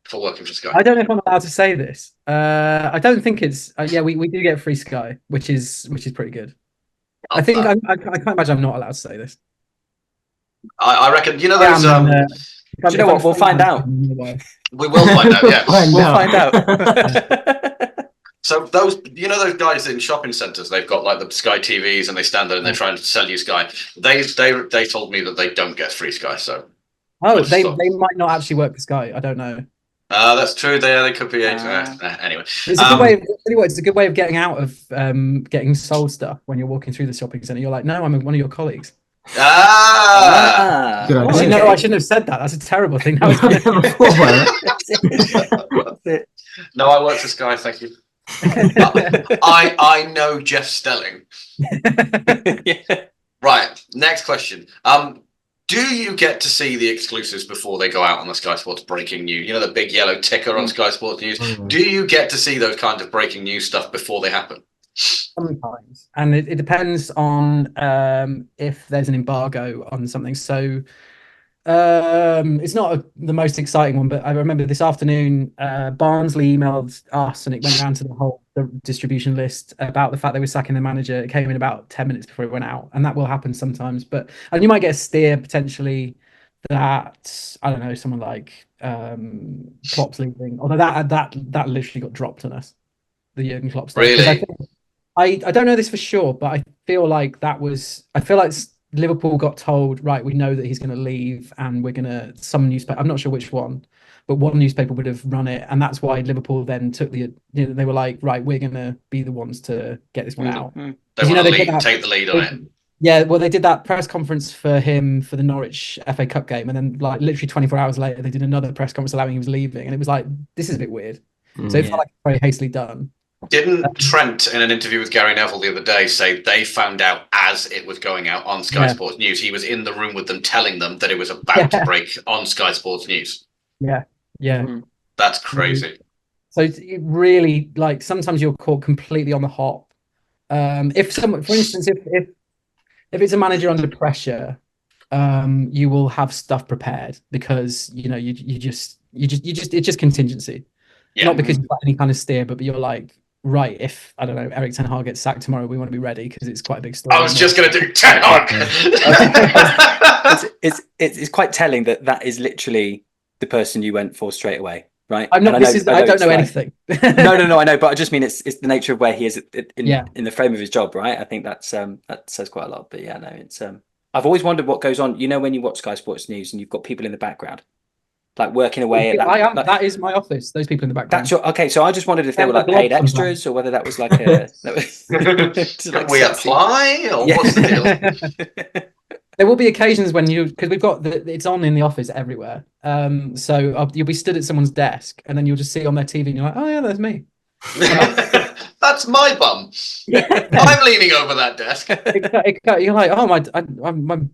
S2: for working for Sky?
S4: I don't know if I'm allowed to say this. I don't think it's. We do get free Sky, which is pretty good. I think I can't imagine I'm not allowed to say this.
S2: I reckon those.
S3: You know what? We'll find out.
S2: We will find out. Yeah,
S3: we'll find out.
S2: So those guys in shopping centres, they've got like the Sky TVs, and they stand there and they're trying to sell you Sky. They told me that they don't get free Sky. So
S4: they might not actually work for Sky. I don't know.
S2: That's true. They could be. Anyway,
S4: it's a good way. It's a good way of getting out of getting sold stuff when you're walking through the shopping centre. You're like, no, I'm one of your colleagues.
S2: I
S4: shouldn't have said that. That's a terrible thing.
S2: No, I work for Sky. Thank you. I know Jeff Stelling. Right. Next question. Do you get to see the exclusives before they go out on the Sky Sports breaking news? The big yellow ticker on Sky Sports News. Do you get to see those kinds of breaking news stuff before they happen?
S4: Sometimes, and it depends on if there's an embargo on something. So It's not the most exciting one, but I remember this afternoon, Barnsley emailed us and it went around to the distribution list about the fact they were sacking the manager. It came in about 10 minutes before it went out, and that will happen sometimes. And you might get a steer potentially that, I don't know, someone like Klopp's leaving, although that literally got dropped on us, the Jurgen Klopp stuff.
S2: Really?
S4: I don't know this for sure, but I feel like Liverpool got told, right, we know that he's going to leave, and we're going to, some newspaper, I'm not sure which one, but one newspaper would have run it, and that's why Liverpool then took they were like, right, we're going to be the ones to get this one out.
S2: They want to take the lead on it.
S4: Yeah, well, they did that press conference for him for the Norwich FA Cup game, and then like literally 24 hours later, they did another press conference allowing he was leaving, and it was like, this is a bit weird. So it felt like very hastily done.
S2: Didn't Trent, in an interview with Gary Neville the other day, say they found out as it was going out on Sky Sports News? He was in the room with them, telling them that it was about to break on Sky Sports News.
S4: Yeah.
S2: That's crazy.
S4: So it really, like, sometimes you're caught completely on the hop. If someone, for instance, if it's a manager under pressure, you will have stuff prepared because it's just contingency. Not because you've got any kind of steer, but you're like, right, if, I don't know, Eric Ten Hag gets sacked tomorrow, we want to be ready because it's quite a big story.
S2: I was just going to do Ten Hag.
S3: It's quite telling that is literally the person you went for straight away, right?
S4: I don't know anything.
S3: No, I know, but I just mean it's the nature of where he is in the frame of his job, right? I think that says quite a lot. But yeah, no, it's I've always wondered what goes on. You know, when you watch Sky Sports News and you've got people in the background, like working away.
S4: That is my office. Those people in the background.
S3: That's okay. So I just wondered if they were like paid extras or whether that was like a.
S2: Can we apply or what's the deal?
S4: There will be occasions when because we've got it's on in the office everywhere. So you'll be stood at someone's desk and then you'll just see on their TV and you're like, oh yeah, that's me.
S2: That's my bum. I'm leaning over that desk.
S4: You're like, oh my,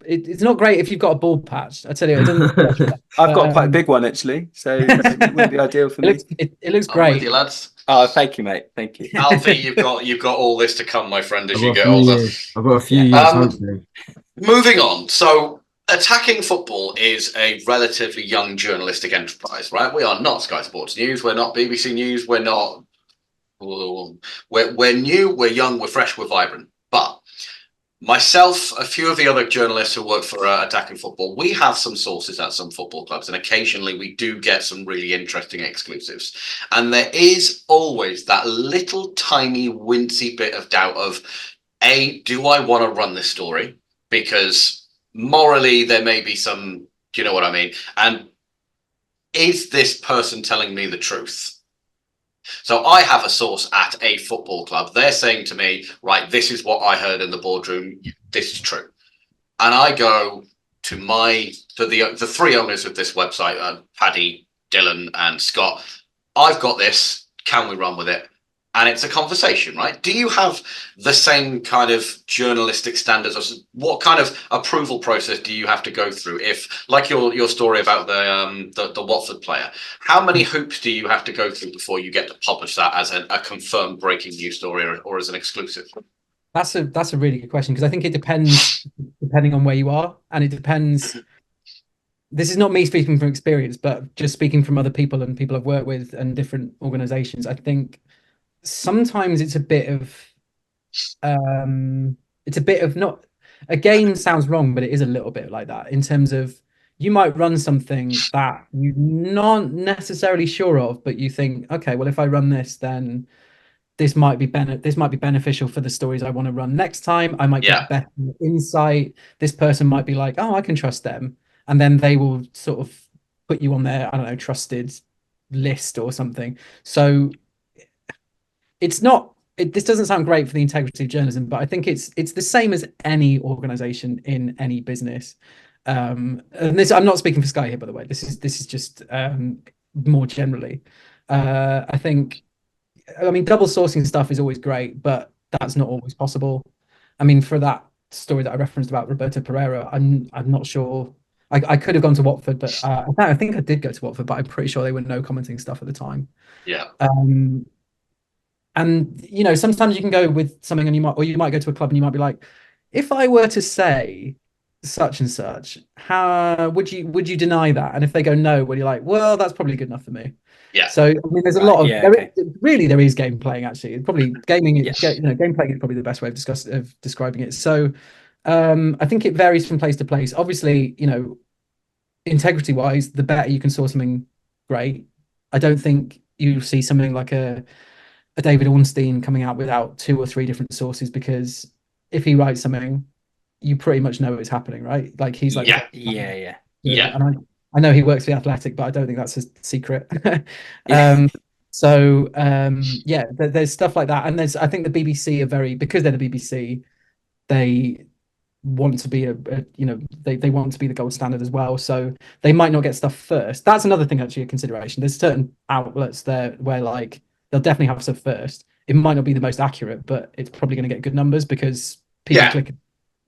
S4: it's not great if you've got a bald patch. I tell you, it doesn't.
S3: I've got quite a big one actually, so it would be ideal for me.
S4: It looks great.
S2: With you, lads.
S3: Oh, thank you, mate. Thank you.
S2: Alfie, you've got all this to come, my friend, as you get older.
S1: I've got a few years.
S2: Moving on. So, attacking football is a relatively young journalistic enterprise, right? We are not Sky Sports News. We're not BBC News. We're not. We're new, we're young, we're fresh, we're vibrant. But myself, a few of the other journalists who work for Attacking Football, we have some sources at some football clubs, and occasionally we do get some really interesting exclusives. And there is always that little tiny wincy bit of doubt of, do I want to run this story? Because morally there may be some, do you know what I mean? And is this person telling me the truth? So I have a source at a football club. They're saying to me, right, this is what I heard in the boardroom. This is true. And I go to the three owners of this website, Paddy, Dylan, and Scott. I've got this. Can we run with it? And it's a conversation, right? Do you have the same kind of journalistic standards? Or what kind of approval process do you have to go through? If, like your story about the Watford player, how many hoops do you have to go through before you get to publish that as a confirmed breaking news story or as an exclusive?
S4: That's a really good question, because I think it depends depending on where you are, and it depends. This is not me speaking from experience, but just speaking from other people and people I've worked with and different organizations. I think sometimes it's a bit of not, again, sounds wrong, but it is a little bit like that in terms of you might run something that you're not necessarily sure of, but you think, okay, well, if I run this, then this might be beneficial for the stories I want to run next time. I might get better insight. This person might be like, oh, I can trust them. And then they will sort of put you on their, I don't know, trusted list or something. So this doesn't sound great for the integrity of journalism, but I think it's the same as any organization in any business. And this, I'm not speaking for Sky here, by the way. This is just more generally. I mean, double sourcing stuff is always great, but that's not always possible. I mean, for that story that I referenced about Roberto Pereira, I'm not sure. I could have gone to Watford, but I think I did go to Watford, but I'm pretty sure they were no commenting stuff at the time.
S2: Yeah.
S4: And sometimes you can go with something, and you might go to a club and you might be like, if I were to say such and such. How would you deny that? And if they go no, well, you're like, well, that's probably good enough for me.
S2: Yeah.
S4: So I mean, there's a
S3: Right,
S4: lot of
S3: yeah, okay.
S4: really there is game playing actually. Probably gaming,
S3: Yeah.
S4: game playing is probably the best way of describing it. So I think it varies from place to place. Obviously, integrity wise, the better you can source something, great. I don't think you see something like a David Ornstein coming out without 2 or 3 different sources, because if he writes something, you pretty much know it's happening, right? Like he's like,
S2: Yeah.
S3: Yeah.
S2: Yeah.
S4: and I know he works for the Athletic, but I don't think that's a secret.
S3: Yeah.
S4: Yeah, there's stuff like that, and I think the BBC are because they're the BBC, they want to be they want to be the gold standard as well, so they might not get stuff first. That's another thing, actually, a consideration. There's certain outlets there where like they'll definitely have stuff first. It might not be the most accurate, but it's probably going to get good numbers because people click.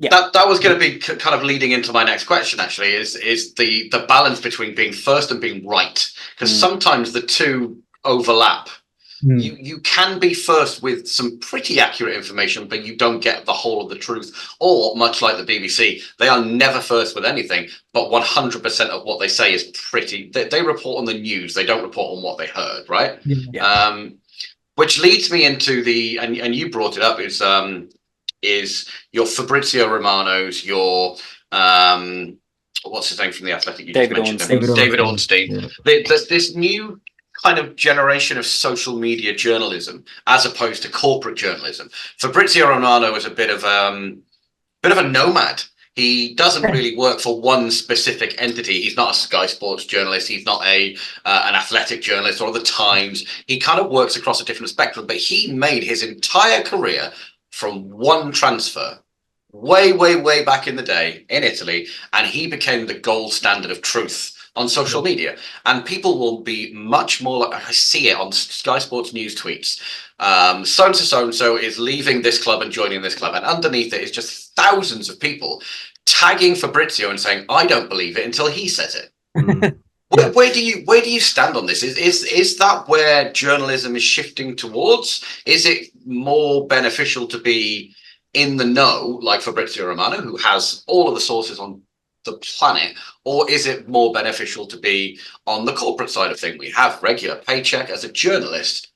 S3: Yeah.
S2: That was going to be kind of leading into my next question. Actually, is the balance between being first and being right, because sometimes the two overlap. You can be first with some pretty accurate information, but you don't get the whole of the truth. Or much like the BBC, they are never first with anything, but 100% of what they say is pretty. They report on the news. They don't report on what they heard, right?
S4: Yeah.
S2: Which leads me into and you brought it up, is your Fabrizio Romano's, your what's his name from the Athletic? You
S3: David
S2: just mentioned
S3: Ornstein.
S2: him. David Ornstein.
S1: Yeah.
S2: There's this new kind of generation of social media journalism as opposed to corporate journalism. Fabrizio Romano is a bit of a nomad. He doesn't really work for one specific entity. He's not a Sky Sports journalist. He's not an Athletic journalist or the Times. He kind of works across a different spectrum, but he made his entire career from one transfer way, way, way back in the day in Italy, and he became the gold standard of truth on social media. And people will be much more like, I see it on Sky Sports News tweets. So-and-so is leaving this club and joining this club. And underneath it is just thousands of people tagging Fabrizio and saying, I don't believe it until he says it. Where do you stand on this? Is that where journalism is shifting towards? Is it more beneficial to be in the know, like Fabrizio Romano, who has all of the sources on the planet, or is it more beneficial to be on the corporate side of things? We have regular paycheck as a journalist,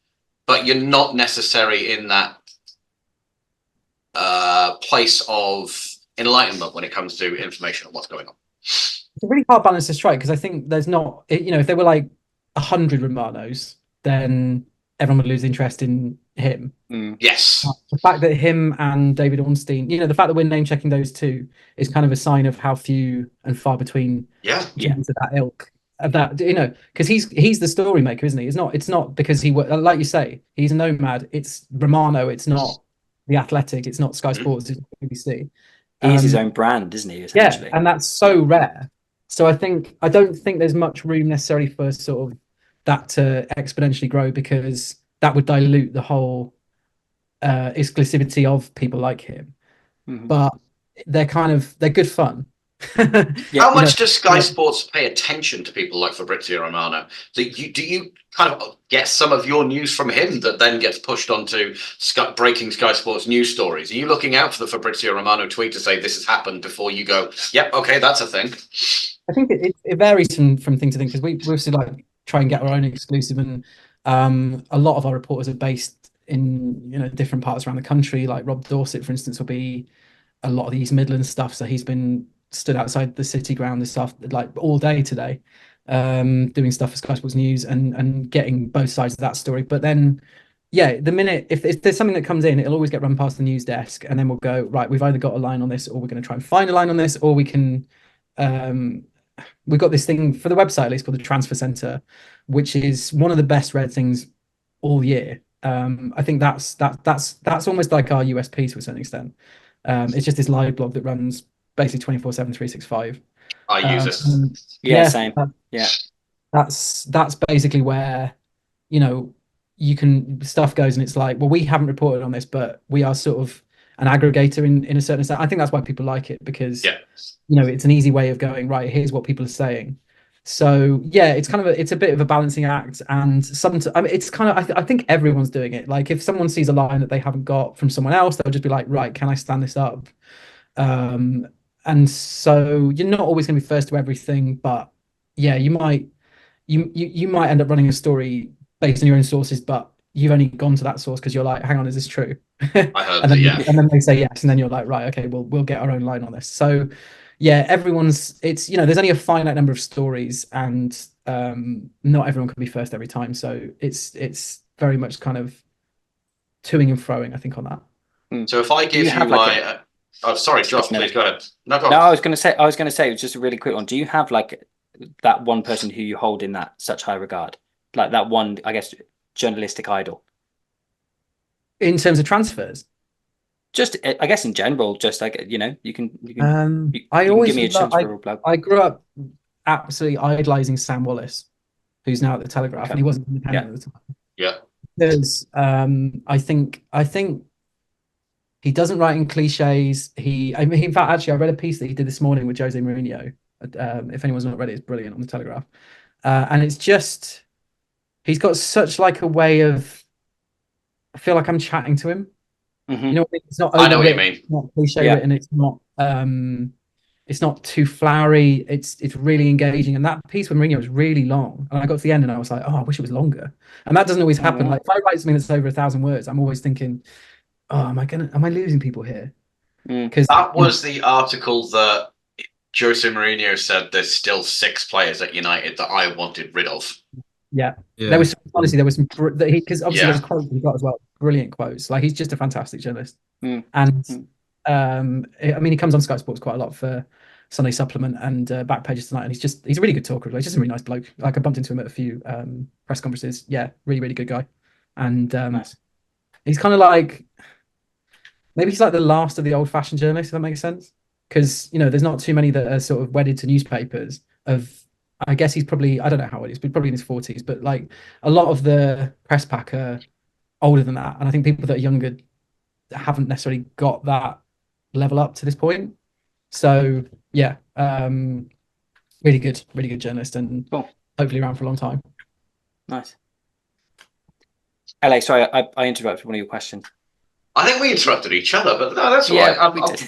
S2: but you're not necessarily in that place of enlightenment when it comes to information on what's going on.
S4: It's a really hard balance to strike, because I think there's not, if there were like 100 Romanos, then everyone would lose interest in him.
S2: Yes.
S4: The fact that him and David Ornstein, the fact that we're name checking those two is kind of a sign of how few and far between of that ilk, of that, because he's the story maker, isn't he? It's not because like you say, he's a nomad. It's Romano. It's not the Athletic. It's not Sky Sports. It's BBC.
S3: He's his own brand, isn't he? Essentially.
S4: Yeah, and that's so rare. So I don't think there's much room necessarily for sort of that to exponentially grow, because that would dilute the whole exclusivity of people like him. But they're good fun.
S2: How much does Sky Sports pay attention to people like Fabrizio Romano? Do you kind of get some of your news from him that then gets pushed onto breaking Sky Sports news stories? Are you looking out for the Fabrizio Romano tweet to say this has happened before you go, yep, okay, that's a thing?
S4: I think it varies from thing to thing, because we obviously like try and get our own exclusive, and a lot of our reporters are based in different parts around the country. Like Rob Dorset, for instance, will be a lot of the East Midlands stuff, so he's been stood outside the city ground and stuff like all day today, doing stuff for Sky Sports News and getting both sides of that story. But then the minute if there's something that comes in, it'll always get run past the news desk, and then we'll go, right, we've either got a line on this, or we're going to try and find a line on this, or we can we've got this thing for the website, at least, called the Transfer Centre, which is one of the best read things all year. I think that's almost like our USP to a certain extent. It's just this live blog that runs basically 24/7, 365.
S2: I use it.
S3: Same.
S4: That's basically where you can stuff goes, and it's like, well, we haven't reported on this, but we are sort of an aggregator in a certain extent. I think that's why people like it, because it's an easy way of going, right, here's what people are saying. So it's a bit of a balancing act, and it's kind of, I think everyone's doing it. Like if someone sees a line that they haven't got from someone else, they'll just be like, right, can I stand this up? and so you're not always going to be first to everything, but yeah, you might end up running a story based on your own sources, but you've only gone to that source because you're like, hang on, is this true?
S2: I heard
S4: And
S2: that,
S4: then
S2: yeah.
S4: and then they say yes, and then you're like, right, okay, we'll get our own line on this. So yeah, it's there's only a finite number of stories, and not everyone can be first every time. So it's very much kind of toing and froing, I think, on that.
S2: So if I
S3: Do
S2: give
S3: you
S2: you
S3: have, like,
S2: my, oh, sorry, Josh,
S3: No.
S2: please go ahead. No, go
S3: No,
S2: on.
S3: I was going to say, just a really quick one. Do you have like that one person who you hold in that such high regard, like that one, I guess, journalistic idol?
S4: In terms of transfers,
S3: Just, I guess, in general, just like you can
S4: I
S3: you can
S4: always
S3: give me a chance for a plug.
S4: I grew up absolutely idolizing Sam Wallace, who's now at the Telegraph,
S3: Okay.
S4: and he wasn't independent at the time.
S2: Yeah.
S4: Because I think he doesn't write in cliches. In fact, actually, I read a piece that he did this morning with Jose Mourinho. If anyone's not read it, it's brilliant on the Telegraph. And it's just he's got such like a way of. I feel like I'm chatting to him.
S3: Mhm.
S4: You know what I mean? It's not
S2: I know what you
S4: overwritten,
S2: mean.
S4: it's not cliche
S3: Yeah.
S4: written. It's not too flowery. It's really engaging. And that piece with Mourinho was really long. And I got to the end and I was like, oh, I wish it was longer. And that doesn't always happen.
S3: Mhm.
S4: Like if I write something that's over 1,000 words, I'm always thinking, oh, am I losing people here? Because
S2: That was the article that Jose Mourinho said there's still 6 players at United that I wanted rid of.
S4: yeah,
S1: Yeah.
S4: there was honestly there was some because obviously
S2: Yeah.
S4: there was quotes he got as well, brilliant quotes. Like he's just a fantastic journalist,
S3: Mm.
S4: and
S3: Mm.
S4: I mean he comes on Sky Sports quite a lot for Sunday Supplement and Back Pages Tonight, and he's a really good talker. He's just a really nice bloke. Like I bumped into him at a few press conferences. Yeah, really good guy, and
S3: Nice.
S4: he's kind of like maybe he's like the last of the old fashioned journalists, if that makes sense. Because there's not too many that are sort of wedded to newspapers. I guess he's probably, I don't know how old he is, but probably in his 40s. But like a lot of the press pack are older than that, and I think people that are younger haven't necessarily got that level up to this point. So yeah, really good journalist, and
S3: Cool.
S4: hopefully around for a long time.
S3: Nice. LA, sorry, I interrupted one of your questions.
S2: I think we interrupted each other, but no, that's all
S3: Yeah,
S2: right.
S3: we did.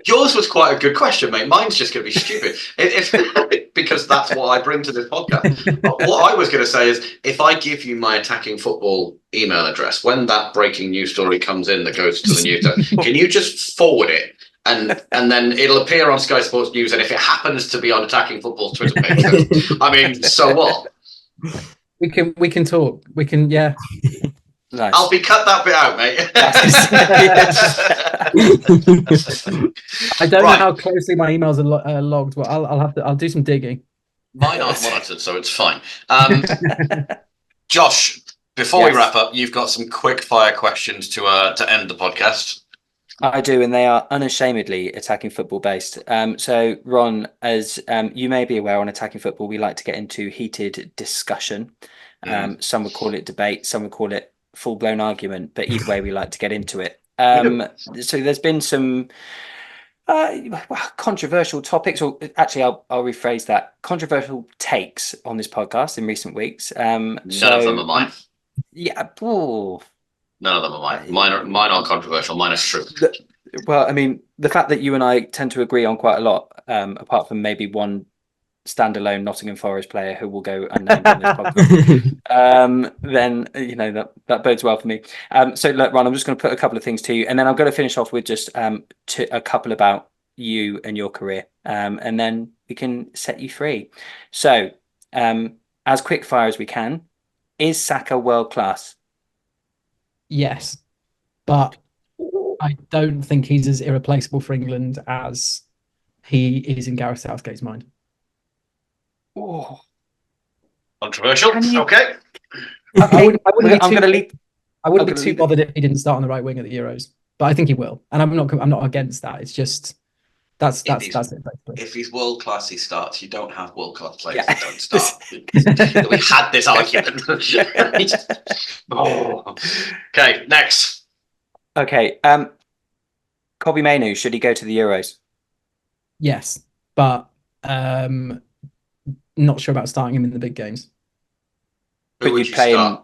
S2: Yours was quite a good question, mate. Mine's just going to be stupid because that's what I bring to this podcast. What I was going to say is, if I give you my Attacking Football email address, when that breaking news story comes in that goes to the news, can you just forward it? And then it'll appear on Sky Sports News, and if it happens to be on Attacking Football's Twitter page, then, I mean, so what?
S4: We can talk. We can, yeah.
S3: Nice.
S2: Alfie, cut that bit out, mate.
S4: I don't know
S2: Right.
S4: how closely my emails are logged, but I'll do some digging.
S2: Mine aren't monitored, so it's fine. Josh, before we
S3: Yes.
S2: wrap up, you've got some quick fire questions to end the podcast.
S3: I do, and they are unashamedly attacking football based. So, Ron, as you may be aware, on Attacking Football, we like to get into heated discussion. Some would call it debate, some would call it full blown argument, but either way, we like to get into it. So, there's been some controversial topics, or actually, I'll rephrase that: controversial takes on this podcast in recent weeks.
S2: None of them are mine.
S3: Yeah. Oh.
S2: None of them are mine. Mine aren't controversial. Mine is true.
S3: Well, I mean, the fact that you and I tend to agree on quite a lot, apart from maybe one standalone Nottingham Forest player who will go unnamed on this podcast, then that bodes well for me. So, look, Ron, I'm just going to put a couple of things to you, and then I'm going to finish off with just a couple about you and your career, and then we can set you free. So, as quick fire as we can, is Saka world class?
S4: Yes, but I don't think he's as irreplaceable for England as he is in Gareth Southgate's mind.
S3: Oh.
S2: Controversial.
S3: Okay.
S2: Okay.
S3: I'm going to leave.
S4: I wouldn't be too bothered if he didn't start on the right wing at the Euros, but I think he will, and I'm not against that. It's just that's it. Basically.
S2: If he's world class, he starts. You don't have world class players
S3: Yeah.
S2: that don't start. We had this argument. Okay, next.
S3: Okay. Kobbie Mainoo, should he go to the Euros?
S4: Yes, but not sure about starting him in the big games.
S2: Who
S3: But
S2: would
S3: you play
S2: start?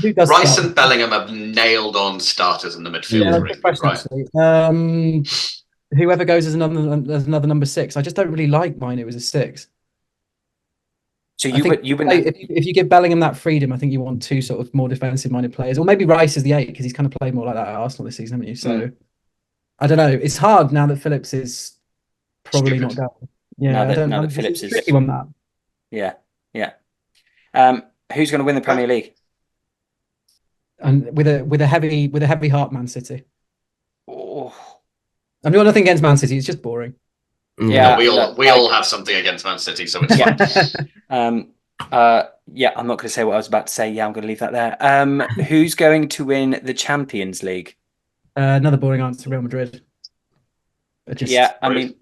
S4: Who does
S2: Rice
S4: start?
S2: and Bellingham have nailed on starters in the midfield
S1: Yeah.
S2: for
S4: Good
S2: England,
S4: question,
S2: right?
S4: actually. Whoever goes as another number 6, I just don't really like mine. It was a 6.
S3: So
S4: I think
S3: you wouldn't.
S4: if you give Bellingham that freedom, I think you want two sort of more defensive-minded players, or maybe Rice is the 8 because he's kind of played more like that at Arsenal this season, haven't you? So I don't know. It's hard now that Phillips is probably
S2: Stupid.
S4: not going. Yeah, I don't
S3: Now
S4: know.
S3: that Phillips
S4: It's a
S3: is,
S4: tricky one, that.
S3: yeah. Who's going to win the Premier League?
S4: And with a heavy heart, Man City.
S3: Oh,
S4: I've got nothing against Man City. It's just boring.
S3: yeah,
S2: we
S3: look,
S2: all have something against Man City, so it's fine.
S3: yeah, I'm not going to say what I was about to say. Yeah, I'm going to leave that there. Who's going to win the Champions League?
S4: Another boring answer, Real Madrid.
S3: Yeah, I mean,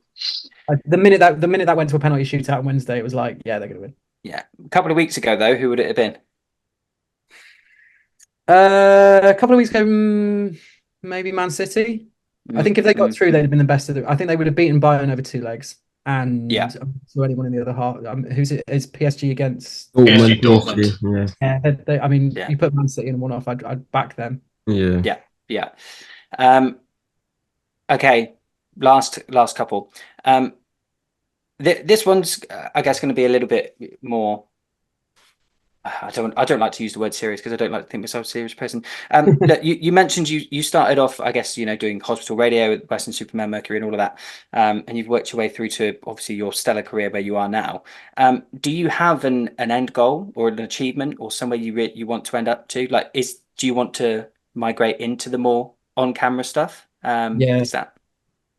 S4: the minute that went to a penalty shootout on Wednesday, it was like, yeah, they're going to win.
S3: yeah. A couple of weeks ago, though, who would it have been?
S4: A couple of weeks ago, maybe Man City. I think if they got through, they'd have been the best of them. I think they would have beaten Bayern over 2 legs. And so anyone in the other half, who's it? Is PSG against
S2: Dortmund.
S1: Yeah.
S4: Yeah, I mean, you put Man City in one off, I'd back them.
S3: Yeah. Okay, last couple. This one's, I guess, going to be a little bit more. I don't like to use the word serious because I don't like to think myself a serious person. Look, you mentioned you started off, I guess, doing hospital radio with Western Superman, Mercury, and all of that, and you've worked your way through to obviously your stellar career where you are now. Do you have an end goal or an achievement or somewhere you want to end up to? Like, do you want to migrate into the more on camera stuff? Is that?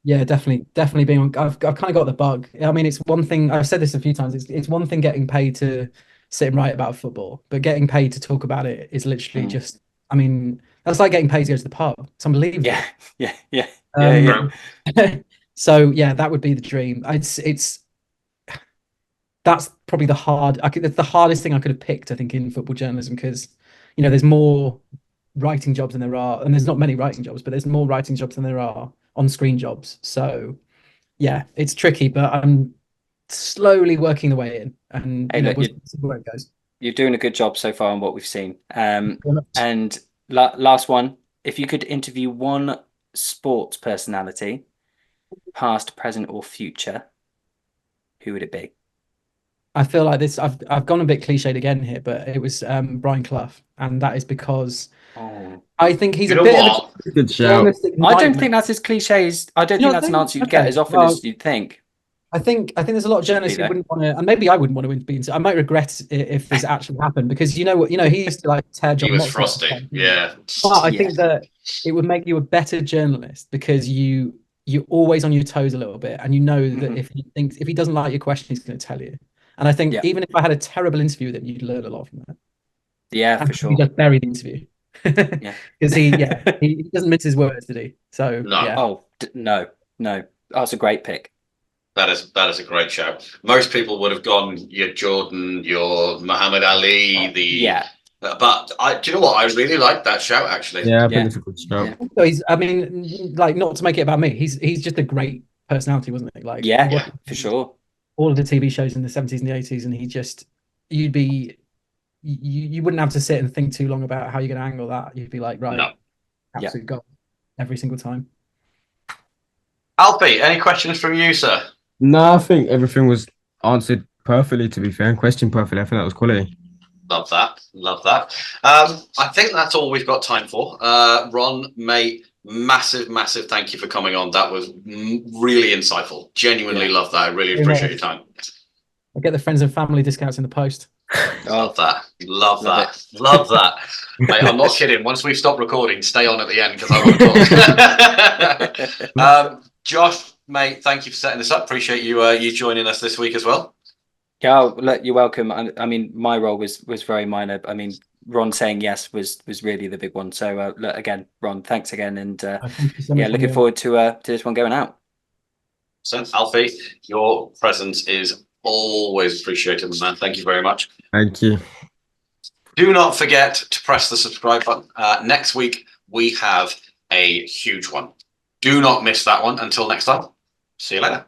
S4: Yeah, definitely being on. I've kind of got the bug. I mean, it's one thing. I've said this a few times. It's one thing getting paid to sit and write about football, but getting paid to talk about it is literally just. I mean, that's like getting paid to go to the pub. It's unbelievable.
S3: Yeah.
S4: So yeah, that would be the dream. That's probably the hardest thing I could have picked, I think, in football journalism, because there's more writing jobs than there are, and there's not many writing jobs, but there's more writing jobs than there are on-screen jobs. So yeah, it's tricky, but I'm slowly working the way in, and we'll see where it goes.
S3: You're doing a good job so far on what we've seen. And last one, if you could interview one sports personality, past, present, or future, who would it be?
S4: I feel like this. I've gone a bit cliched again here, but it was Brian Clough, and that is because I think he's a bit of a
S1: good shout.
S3: I don't think that's as cliche as I don't think that's an answer you'd get as often as you'd think.
S4: I think there's a lot of journalists who wouldn't want to, and maybe I wouldn't want to be. I might regret it if this actually happened, because he used to like tear John.
S2: He was frosty, yeah.
S4: But I think that it would make you a better journalist because you're always on your toes a little bit, and that if he doesn't like your question, he's going to tell you. And I think even if I had a terrible interview with him, you'd learn a lot from that.
S3: Yeah, for sure.
S4: He just buried the interview. Because he doesn't mince his words, did he? So
S2: no.
S4: Yeah.
S3: Oh no, that's a great pick.
S2: That is a great shout. Most people would have gone your Jordan, your Muhammad Ali, But do you know what? I really like that shout, actually.
S1: Yeah, I think it's a good shout.
S4: So not to make it about me. He's just a great personality, wasn't he? Like,
S3: for sure.
S4: All of the TV shows in the 70s and the 80s, and you wouldn't have to sit and think too long about how you're going to angle that. You'd be like, right, absolute goal every single time.
S2: Alfie, any questions from you, sir?
S1: No, I think everything was answered perfectly, to be fair, and questioned perfectly. I think that was quality.
S2: Love that. I think that's all we've got time for. Ron, mate, massive thank you for coming on. That was really insightful. Genuinely love that. I really appreciate your time.
S4: I'll get the friends and family discounts in the post.
S2: Love that. Mate, I'm not kidding. Once we've stopped recording, stay on at the end because I want to talk. Josh, mate, thank you for setting this up. Appreciate you joining us this week as well.
S3: Yeah, look, you're welcome. I mean, my role was very minor. I mean, Ron saying yes was really the big one. So look, again, Ron, thanks again, and looking forward to this one going out.
S2: So, Alfie, your presence is always appreciated, man. Thank you very much.
S1: Thank you.
S2: Do not forget to press the subscribe button. Next week we have a huge one. Do not miss that one. Until next time, see you later.